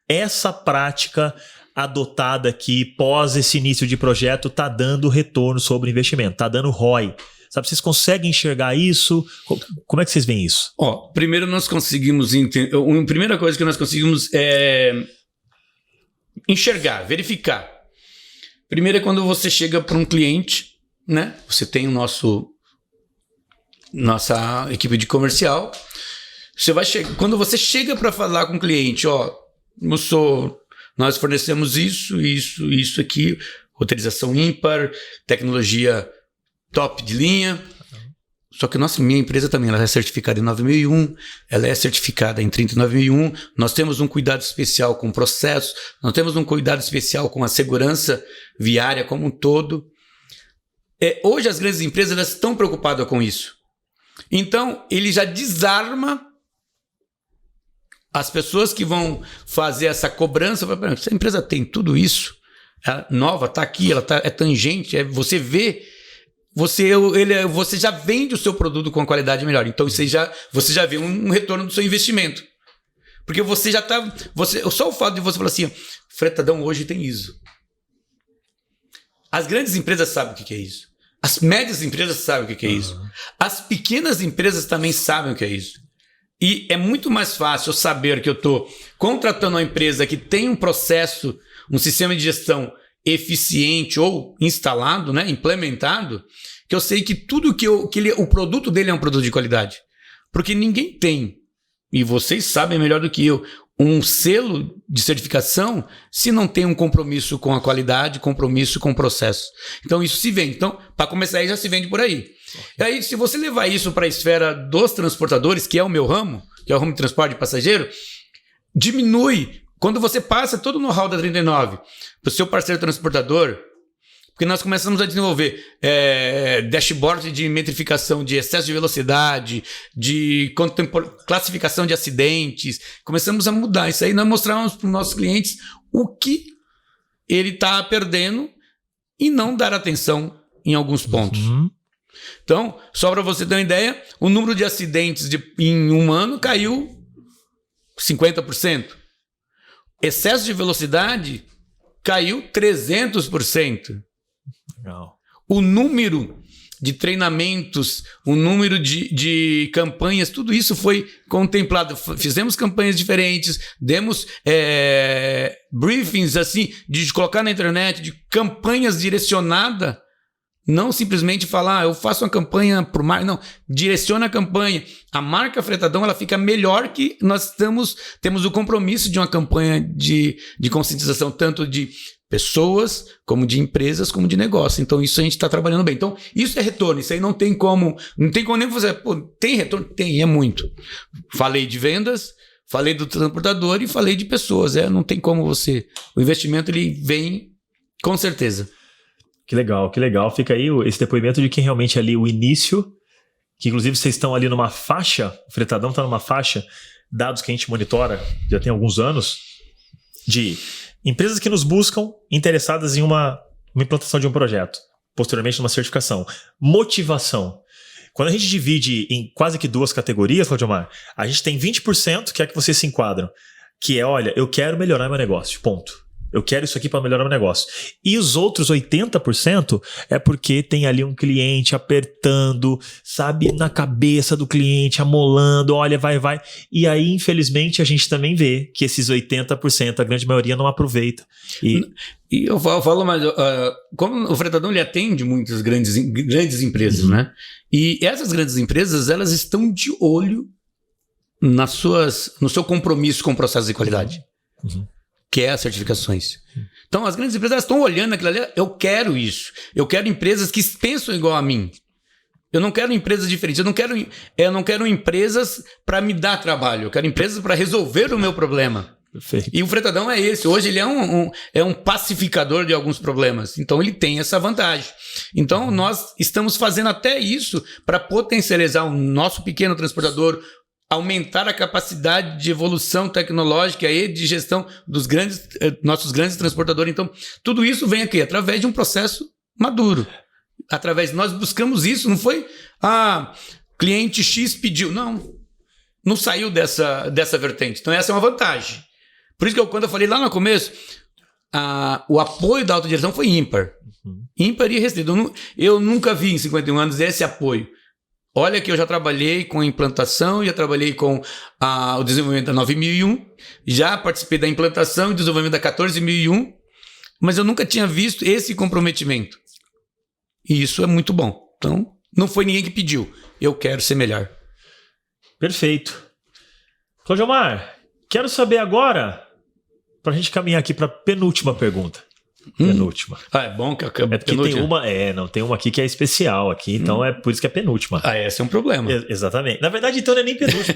essa prática adotada aqui pós esse início de projeto está dando retorno sobre o investimento, está dando ROI. Sabe, vocês conseguem enxergar isso? Como é que vocês veem isso? Primeiro nós conseguimos entender. A primeira coisa que nós conseguimos é enxergar, verificar. Primeiro é quando você chega para um cliente, né? Você tem nossa equipe de comercial. Quando você chega para falar com o cliente, nós fornecemos isso aqui, roteirização ímpar, tecnologia top de linha. Só que minha empresa também ela é certificada em 9001, ela é certificada em 39001. Nós temos um cuidado especial com processos, nós temos um cuidado especial com a segurança viária como um todo. Hoje as grandes empresas elas estão preocupadas com isso. Então, ele já desarma as pessoas que vão fazer essa cobrança. Se a empresa tem tudo isso, é nova, está aqui, ela é tangente, você vê, você já vende o seu produto com qualidade melhor. Então, você já vê um retorno do seu investimento. Porque você já está... Só o fato de você falar assim, Fretadão hoje tem ISO. As grandes empresas sabem o que é isso. As médias empresas sabem o que é isso. As pequenas empresas também sabem o que é isso. E é muito mais fácil eu saber que eu estou contratando uma empresa que tem um processo, um sistema de gestão eficiente ou instalado, né, implementado, que eu sei que tudo o produto dele é um produto de qualidade. Porque ninguém tem, e vocês sabem melhor do que eu, um selo de certificação se não tem um compromisso com a qualidade, compromisso com o processo. Então isso se vende. Então, para começar aí, já se vende por aí. E aí, se você levar isso para a esfera dos transportadores, que é o meu ramo, que é o ramo de transporte de passageiro, diminui. Quando você passa todo o know-how da 39 para o seu parceiro transportador, porque nós começamos a desenvolver dashboard de metrificação de excesso de velocidade, de classificação de acidentes. Começamos a mudar isso aí. Nós mostramos para os nossos clientes o que ele está perdendo e não dar atenção em alguns pontos. Então, só para você ter uma ideia, o número de acidentes em um ano caiu 50%. Excesso de velocidade caiu 300%. Legal. O número de treinamentos, o número de campanhas, tudo isso foi contemplado. Fizemos campanhas diferentes, demos briefings assim, de colocar na internet, de campanhas direcionadas, não simplesmente falar, eu faço uma campanha para o marketing, não, direciona a campanha. A marca Fretadão ela fica melhor que nós temos o compromisso de uma campanha de conscientização, tanto de pessoas, como de empresas, como de negócio. Então, isso a gente está trabalhando bem. Então, isso é retorno. Isso aí não tem como nem fazer. Tem retorno? Tem, é muito. Falei de vendas, falei do transportador e falei de pessoas. Não tem como você... O investimento, ele vem Com certeza. Que legal, que legal. Fica aí esse depoimento de quem realmente ali, o início, que inclusive vocês estão ali numa faixa, o Fretadão está numa faixa, dados que a gente monitora já tem alguns anos, de empresas que nos buscam interessadas em uma implantação de um projeto, posteriormente numa certificação. Motivação. Quando a gente divide em quase que 2 categorias, Claudiomar, a gente tem 20% que é que vocês se enquadram, que é, olha, eu quero melhorar meu negócio, ponto. Eu quero isso aqui para melhorar meu negócio. E os outros 80% é porque tem ali um cliente apertando, sabe, na cabeça do cliente, amolando, olha, vai. E aí, infelizmente, a gente também vê que esses 80%, a grande maioria, não aproveita. E eu falo mais, como o Fretadão ele atende muitas grandes empresas, né? E essas grandes empresas, elas estão de olho no seu compromisso com o processo de qualidade. Que é as certificações. Então, as grandes empresas estão olhando aquilo ali, eu quero isso. Eu quero empresas que pensam igual a mim. Eu não quero empresas diferentes. Eu não quero empresas para me dar trabalho. Eu quero empresas para resolver o meu problema. Perfeito. E o Fretadão é esse. Hoje ele é um pacificador de alguns problemas. Então, ele tem essa vantagem. Então, nós estamos fazendo até isso para potencializar o nosso pequeno transportador, aumentar a capacidade de evolução tecnológica e de gestão dos nossos grandes transportadores. Então, tudo isso vem aqui através de um processo maduro. Nós buscamos isso, não foi cliente X pediu. Não saiu dessa vertente. Então, essa é uma vantagem. Por isso que quando eu falei lá no começo, o apoio da autodireção foi ímpar. Ímpar e restrito. Eu nunca vi em 51 anos esse apoio. Olha que eu já trabalhei com a implantação, já trabalhei com o desenvolvimento da 9001, já participei da implantação e desenvolvimento da 14001, mas eu nunca tinha visto esse comprometimento. E isso é muito bom. Então, não foi ninguém que pediu. Eu quero ser melhor. Perfeito. Claudiomar, quero saber agora, para a gente caminhar aqui para a penúltima pergunta. Penúltima. É bom que acaba. É porque tem uma aqui que é especial aqui, então é por isso que é penúltima. Esse é um problema. Exatamente. Na verdade, então não é nem penúltima.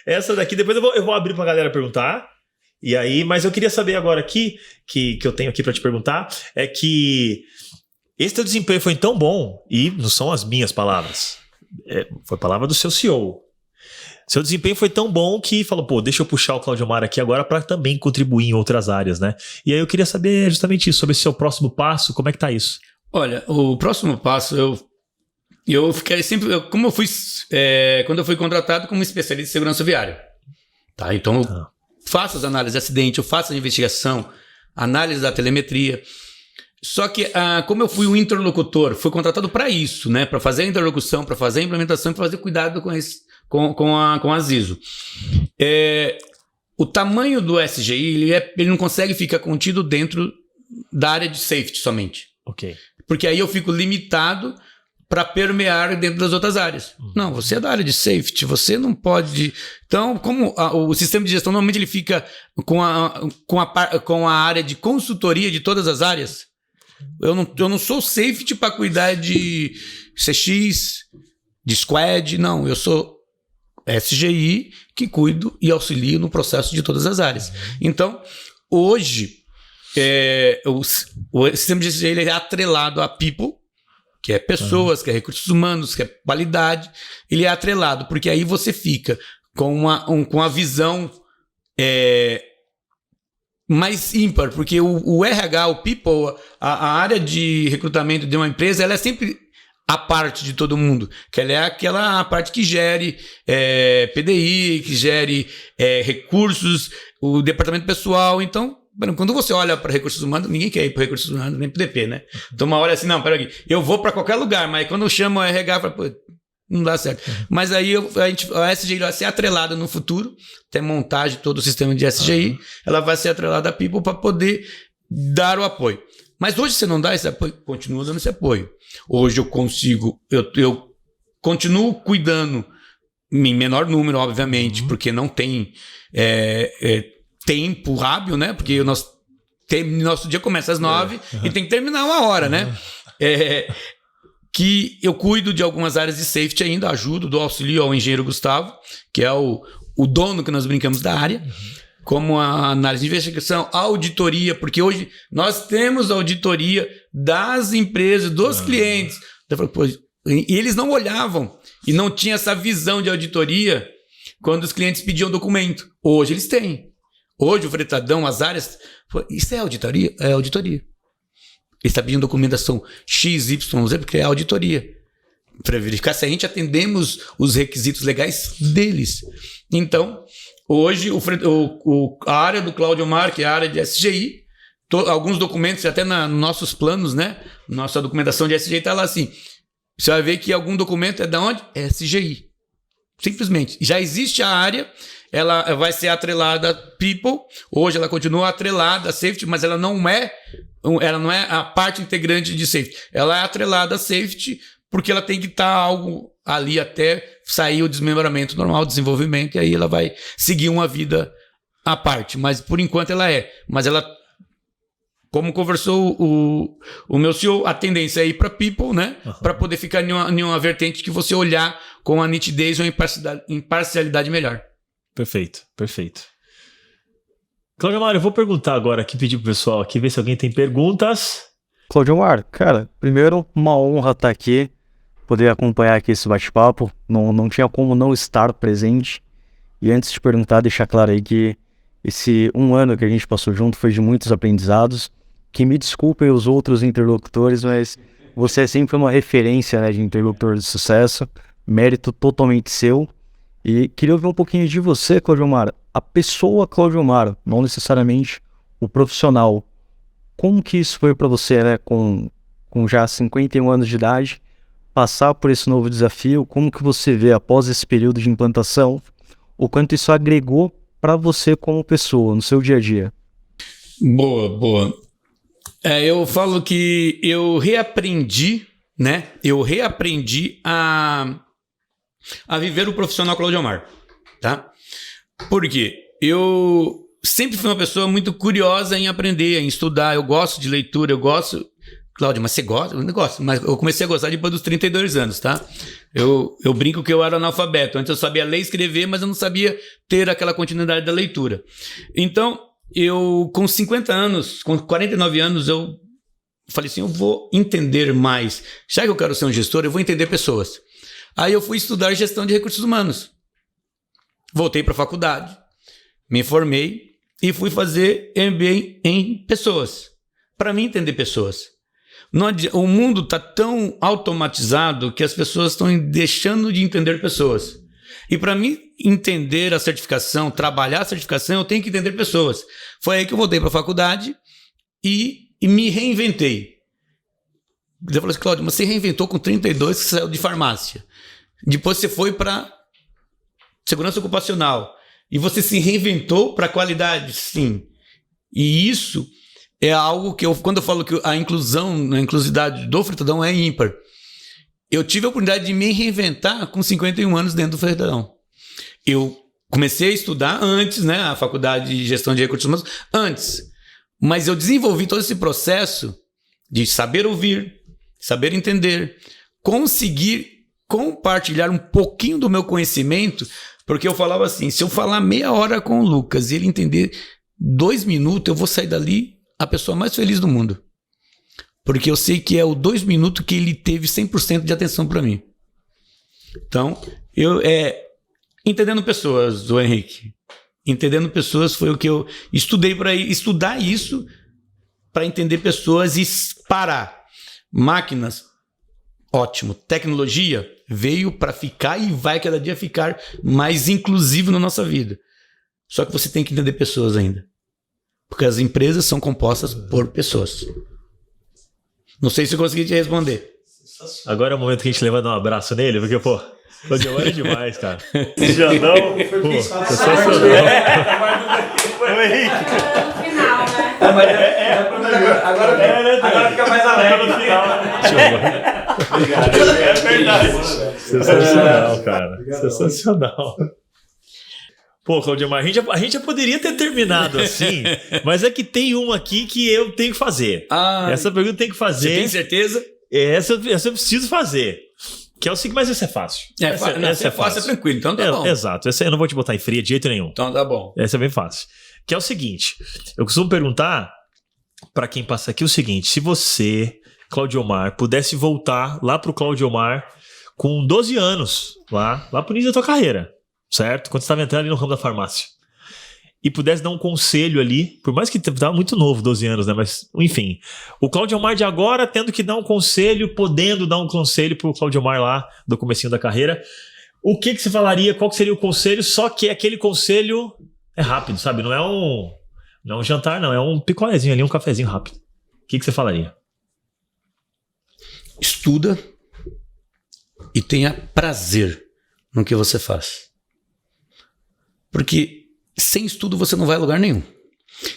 Essa daqui, depois eu vou abrir pra galera perguntar. E aí, mas eu queria saber agora aqui, que eu tenho aqui para te perguntar, é que esse teu desempenho foi tão bom, e não são as minhas palavras, foi a palavra do seu CEO. Seu desempenho foi tão bom que falou, deixa eu puxar o Claudiomar aqui agora para também contribuir em outras áreas, né? E aí eu queria saber justamente isso, sobre esse seu próximo passo, como é que tá isso? Olha, o próximo passo, eu fiquei sempre, quando eu fui contratado como especialista em segurança viária. Tá? Então eu faço as análises de acidente, eu faço a investigação, análise da telemetria. Só que, como eu fui um interlocutor, fui contratado para isso, né? Para fazer a interlocução, para fazer a implementação e para fazer cuidado com a ZISO. O tamanho do SGI, ele não consegue ficar contido dentro da área de safety somente. Ok. Porque aí eu fico limitado para permear dentro das outras áreas. Não, você é da área de safety, você não pode... Então, como o sistema de gestão normalmente ele fica com a área de consultoria de todas as áreas, eu não sou safety para cuidar de CX, de squad, não, eu sou SGI que cuido e auxilio no processo de todas as áreas. Então, hoje, o sistema de SGI ele é atrelado a people, que é pessoas, que é recursos humanos, que é qualidade. Ele é atrelado, porque aí você fica com a visão mais ímpar, porque o RH, o people, a área de recrutamento de uma empresa, ela é sempre a parte de todo mundo, que ela é aquela parte que gere PDI, que gere recursos, o departamento pessoal. Então, quando você olha para recursos humanos, ninguém quer ir para recursos humanos, nem para o DP, né? Então, uma hora assim, não, peraí, eu vou para qualquer lugar, mas quando eu chamo o RH, não dá certo. Mas aí a SGI vai ser atrelada no futuro, até montagem todo o sistema de SGI, ela vai ser atrelada a People para poder dar o apoio. Mas hoje você não dá esse apoio, continua dando esse apoio. Hoje eu continuo cuidando em menor número, obviamente, porque não tem tempo hábil, né? Porque nosso dia começa às 9 e tem que terminar 1 hora, né? Que eu cuido de algumas áreas de safety ainda, ajudo, dou auxílio ao engenheiro Gustavo, que é o dono que nós brincamos da área. como a análise de investigação, a auditoria, porque hoje nós temos auditoria das empresas, dos clientes. Eu falei, pô, e eles não olhavam e não tinha essa visão de auditoria quando os clientes pediam documento. Hoje eles têm. Hoje o fretadão, as áreas... Isso é auditoria? É auditoria. Ele está pedindo documentação X, Y, Z, porque é auditoria. Para verificar se a gente atendemos os requisitos legais deles. Então, hoje, a área do ClaudioMar, que é a área de SGI, alguns documentos, até nos nossos planos, né? Nossa documentação de SGI está lá assim. Você vai ver que algum documento é de onde? É SGI. Simplesmente. Já existe a área, ela vai ser atrelada a People, hoje ela continua atrelada a Safety, mas ela não é a parte integrante de Safety. Ela é atrelada a Safety porque ela tem que estar algo ali até sair o desmembramento normal, o desenvolvimento, e aí ela vai seguir uma vida à parte. Mas por enquanto ela é. Mas ela, como conversou o meu CEO, a tendência é ir para People, né? Para poder ficar em uma vertente que você olhar com a nitidez ou imparcialidade melhor. Perfeito, perfeito. ClaudioMar, eu vou perguntar agora aqui, pedir pro pessoal aqui, ver se alguém tem perguntas. ClaudioMar, cara, primeiro uma honra estar aqui, poder acompanhar aqui esse bate-papo, não tinha como não estar presente. E antes de perguntar, deixar claro aí que esse 1 ano que a gente passou junto foi de muitos aprendizados, que me desculpem os outros interlocutores, mas você é sempre uma referência, né, de interlocutor de sucesso, mérito totalmente seu. E queria ouvir um pouquinho de você, ClaudioMar, a pessoa ClaudioMar, não necessariamente o profissional. Como que isso foi para você, né, com já 51 anos de idade, passar por esse novo desafio? Como que você vê, após esse período de implantação, o quanto isso agregou para você como pessoa, no seu dia a dia? Boa. Eu falo que eu reaprendi, né? Eu reaprendi a viver o profissional ClaudioMar, tá? Porque eu sempre fui uma pessoa muito curiosa em aprender, em estudar. Eu gosto de leitura, eu gosto... Cláudio, mas você gosta? Eu não gosto, mas eu comecei a gostar depois dos 32 anos, tá? Eu brinco que eu era analfabeto. Antes eu sabia ler e escrever, mas eu não sabia ter aquela continuidade da leitura. Então, eu com 50 anos, com 49 anos, eu falei assim, eu vou entender mais. Já que eu quero ser um gestor, eu vou entender pessoas. Aí eu fui estudar gestão de recursos humanos. Voltei para a faculdade, me formei e fui fazer MBA em pessoas. Para mim entender pessoas. O mundo está tão automatizado que as pessoas estão deixando de entender pessoas. E para mim entender a certificação, trabalhar a certificação, eu tenho que entender pessoas. Foi aí que eu voltei para a faculdade e me reinventei. Eu falei assim, Cláudio, mas você reinventou com 32 que você saiu de farmácia. Depois você foi para segurança ocupacional. E você se reinventou para qualidade, sim. E isso é algo que quando eu falo que a inclusividade do fretadão é ímpar. Eu tive a oportunidade de me reinventar com 51 anos dentro do fretadão. Eu comecei a estudar antes, né, a faculdade de gestão de recursos humanos, antes. Mas eu desenvolvi todo esse processo de saber ouvir, saber entender, conseguir compartilhar um pouquinho do meu conhecimento, porque eu falava assim, se eu falar meia hora com o Lucas e ele entender 2 minutos, eu vou sair dali a pessoa mais feliz do mundo. Porque eu sei que é o 2 minutos que ele teve 100% de atenção para mim. Então, entendendo pessoas, o Henrique. Entendendo pessoas foi o que eu estudei para estudar isso, para entender pessoas e parar. Máquinas, ótimo. Tecnologia veio para ficar e vai cada dia ficar mais inclusivo na nossa vida. Só que você tem que entender pessoas ainda. Porque as empresas são compostas por pessoas. Não sei se eu consegui te responder. Agora é o momento que a gente levanta um abraço nele, porque, pô, o Giovanni é demais, cara. Já não? Pô, sensacional. Ô, Henrique. No final, né? Agora fica mais alegre no final. Obrigado. É verdade. Sensacional, cara. Sensacional. Pô, ClaudioMar, a gente já poderia ter terminado assim, mas é que tem uma aqui que eu tenho que fazer. Essa pergunta tem que fazer. Você tem certeza? Essa eu preciso fazer. Que é o seguinte, mas essa é fácil. Essa é fácil. É tranquilo, então tá bom. Exato, essa eu não vou te botar em fria de jeito nenhum. Então tá bom. Essa é bem fácil. que é o seguinte. Eu costumo perguntar para quem passa aqui o seguinte: se você, Claudiomar, pudesse voltar lá pro Claudiomar com 12 anos, lá pro início da tua carreira, certo? Quando você estava entrando ali no ramo da farmácia, e pudesse dar um conselho ali, por mais que estava muito novo, 12 anos, né? Mas, enfim, o Claudiomar de agora tendo que dar um conselho, podendo dar um conselho pro Claudiomar lá do comecinho da carreira, o que você falaria? Qual que seria o conselho? Só que aquele conselho é rápido, sabe? Não é um jantar, não. É um picolézinho ali, um cafezinho rápido. O que você falaria? Estuda e tenha prazer no que você faz. Porque sem estudo você não vai a lugar nenhum.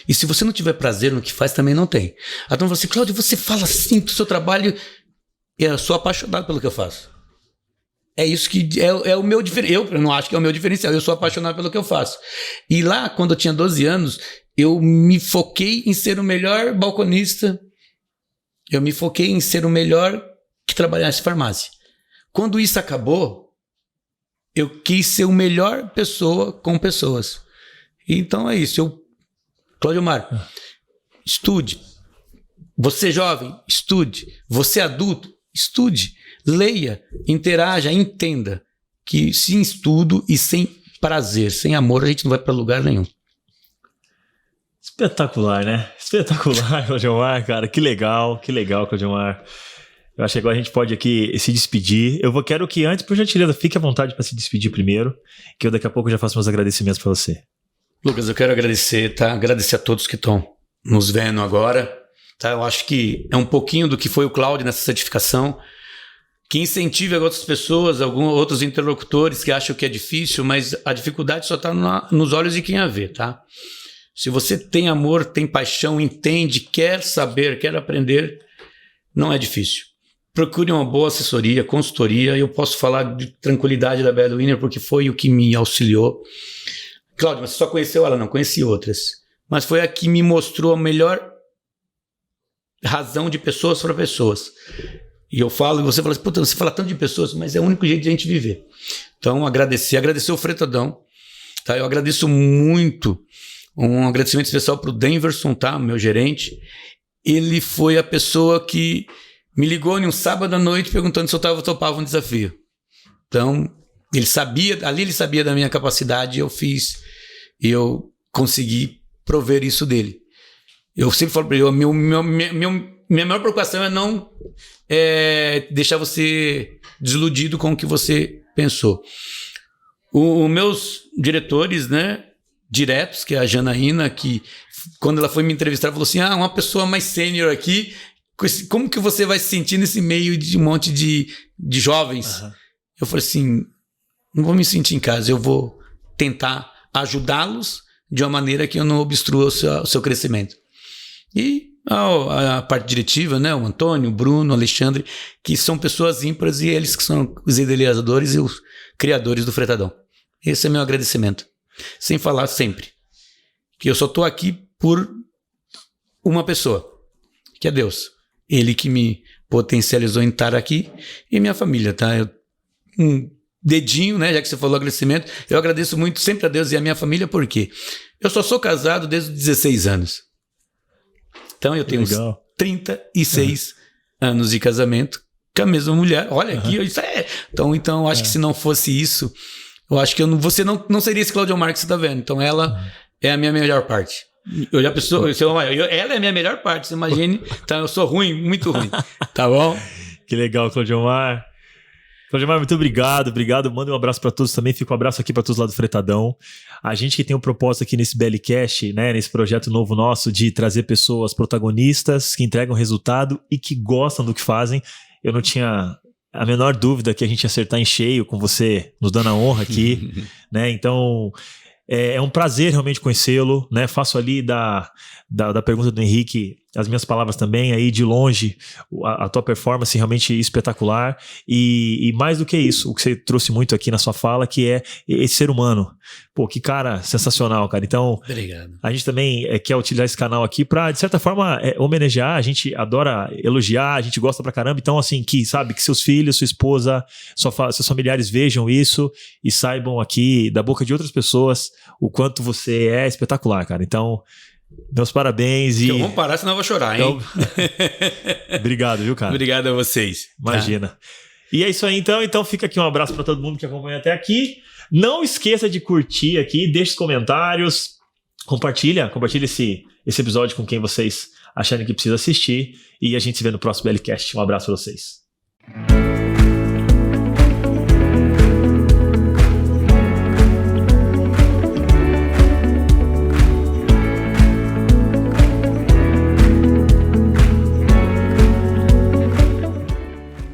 E se você não tiver prazer no que faz, também não tem. A turma fala assim: Cláudio, você fala assim do seu trabalho. Eu sou apaixonado pelo que eu faço. É isso que é o meu diferencial. Eu não acho que é o meu diferencial. Eu sou apaixonado pelo que eu faço. E lá, quando eu tinha 12 anos, eu me foquei em ser o melhor balconista. Eu me foquei em ser o melhor que trabalhasse em farmácia. Quando isso acabou, eu quis ser o melhor pessoa com pessoas. Então é isso. Claudiomar, estude. Você jovem, estude. Você adulto, estude. Leia, interaja, entenda que sem estudo e sem prazer, sem amor, a gente não vai para lugar nenhum. Espetacular, né? Espetacular, Claudiomar, cara. Que legal, Claudiomar. Eu acho que agora a gente pode aqui se despedir. Quero que antes, por gentileza, fique à vontade para se despedir primeiro, que eu daqui a pouco já faço meus agradecimentos para você. Lucas, eu quero agradecer, tá? Agradecer a todos que estão nos vendo agora, tá? Eu acho que é um pouquinho do que foi o Cláudio nessa certificação, que incentive outras pessoas, alguns outros interlocutores que acham que é difícil, mas a dificuldade só está nos olhos de quem a vê, tá? Se você tem amor, tem paixão, entende, quer saber, quer aprender, não é difícil. Procure uma boa assessoria, consultoria. Eu posso falar de tranquilidade da Belle Winner porque foi o que me auxiliou. Cláudio, mas você só conheceu ela? Não, conheci outras. Mas foi a que me mostrou a melhor razão de pessoas para pessoas. E eu falo, e você fala assim: puta, você fala tanto de pessoas, mas é o único jeito de a gente viver. Então, agradecer o Fretadão. Tá? Eu agradeço muito, um agradecimento especial para o Denverson, tá? Meu gerente. Ele foi a pessoa que me ligou em um sábado à noite perguntando se eu topava um desafio. Então, ele sabia da minha capacidade, eu fiz, e eu consegui prover isso dele. Eu sempre falo para ele: minha maior preocupação é não deixar você desiludido com o que você pensou. Os meus diretores, né, diretos, que é a Janaína, que quando ela foi me entrevistar, falou assim: uma pessoa mais sênior aqui, como que você vai se sentir nesse meio de um monte de jovens? Uhum. Eu falei assim: não vou me sentir em casa, eu vou tentar ajudá-los de uma maneira que eu não obstrua o seu crescimento. E a parte diretiva, né, o Antônio, o Bruno, o Alexandre, que são pessoas ímpares, e eles que são os idealizadores e os criadores do Fretadão. Esse é meu agradecimento. Sem falar sempre que eu só estou aqui por uma pessoa, que é Deus. Ele que me potencializou em estar aqui, e minha família, tá? Um dedinho, né? Já que você falou agradecimento, eu agradeço muito sempre a Deus e a minha família, porque eu só sou casado desde os 16 anos. Então eu tenho uns 36 anos de casamento com a mesma mulher. Olha aqui, isso é. Então acho que se não fosse isso, eu acho que você não seria esse Claudiomar que você está vendo. Então ela é a minha melhor parte. Eu já pensou, ela é a minha melhor parte, você imagine. Então eu sou ruim, muito ruim. Tá bom? Que legal, Claudiomar. Claudiomar, muito obrigado. Manda um abraço para todos também. Fica um abraço aqui para todos lá do Fretadão. A gente que tem um propósito aqui nesse BLcast, né, nesse projeto novo nosso de trazer pessoas protagonistas que entregam resultado e que gostam do que fazem. Eu não tinha a menor dúvida que a gente ia acertar em cheio com você nos dando a honra aqui, né? Então é um prazer realmente conhecê-lo, né? Faço ali da pergunta do Henrique as minhas palavras também, aí de longe, a tua performance realmente espetacular, e mais do que isso, o que você trouxe muito aqui na sua fala, que é esse ser humano. Pô, que cara sensacional, cara. Então, Obrigado. a gente também quer utilizar esse canal aqui pra, de certa forma, homenagear. A gente adora elogiar, a gente gosta pra caramba. Então, assim, que seus filhos, sua esposa, seus familiares vejam isso e saibam aqui, da boca de outras pessoas, o quanto você é espetacular, cara. Então, meus parabéns. Então, vamos parar, senão eu vou chorar, hein? Então, obrigado, viu, cara? Obrigado a vocês. Imagina. Tá? E é isso aí, então. Então fica aqui um abraço para todo mundo que acompanha até aqui. Não esqueça de curtir aqui, deixe os comentários, compartilha esse episódio com quem vocês acharem que precisa assistir. E a gente se vê no próximo BLcast. Um abraço para vocês.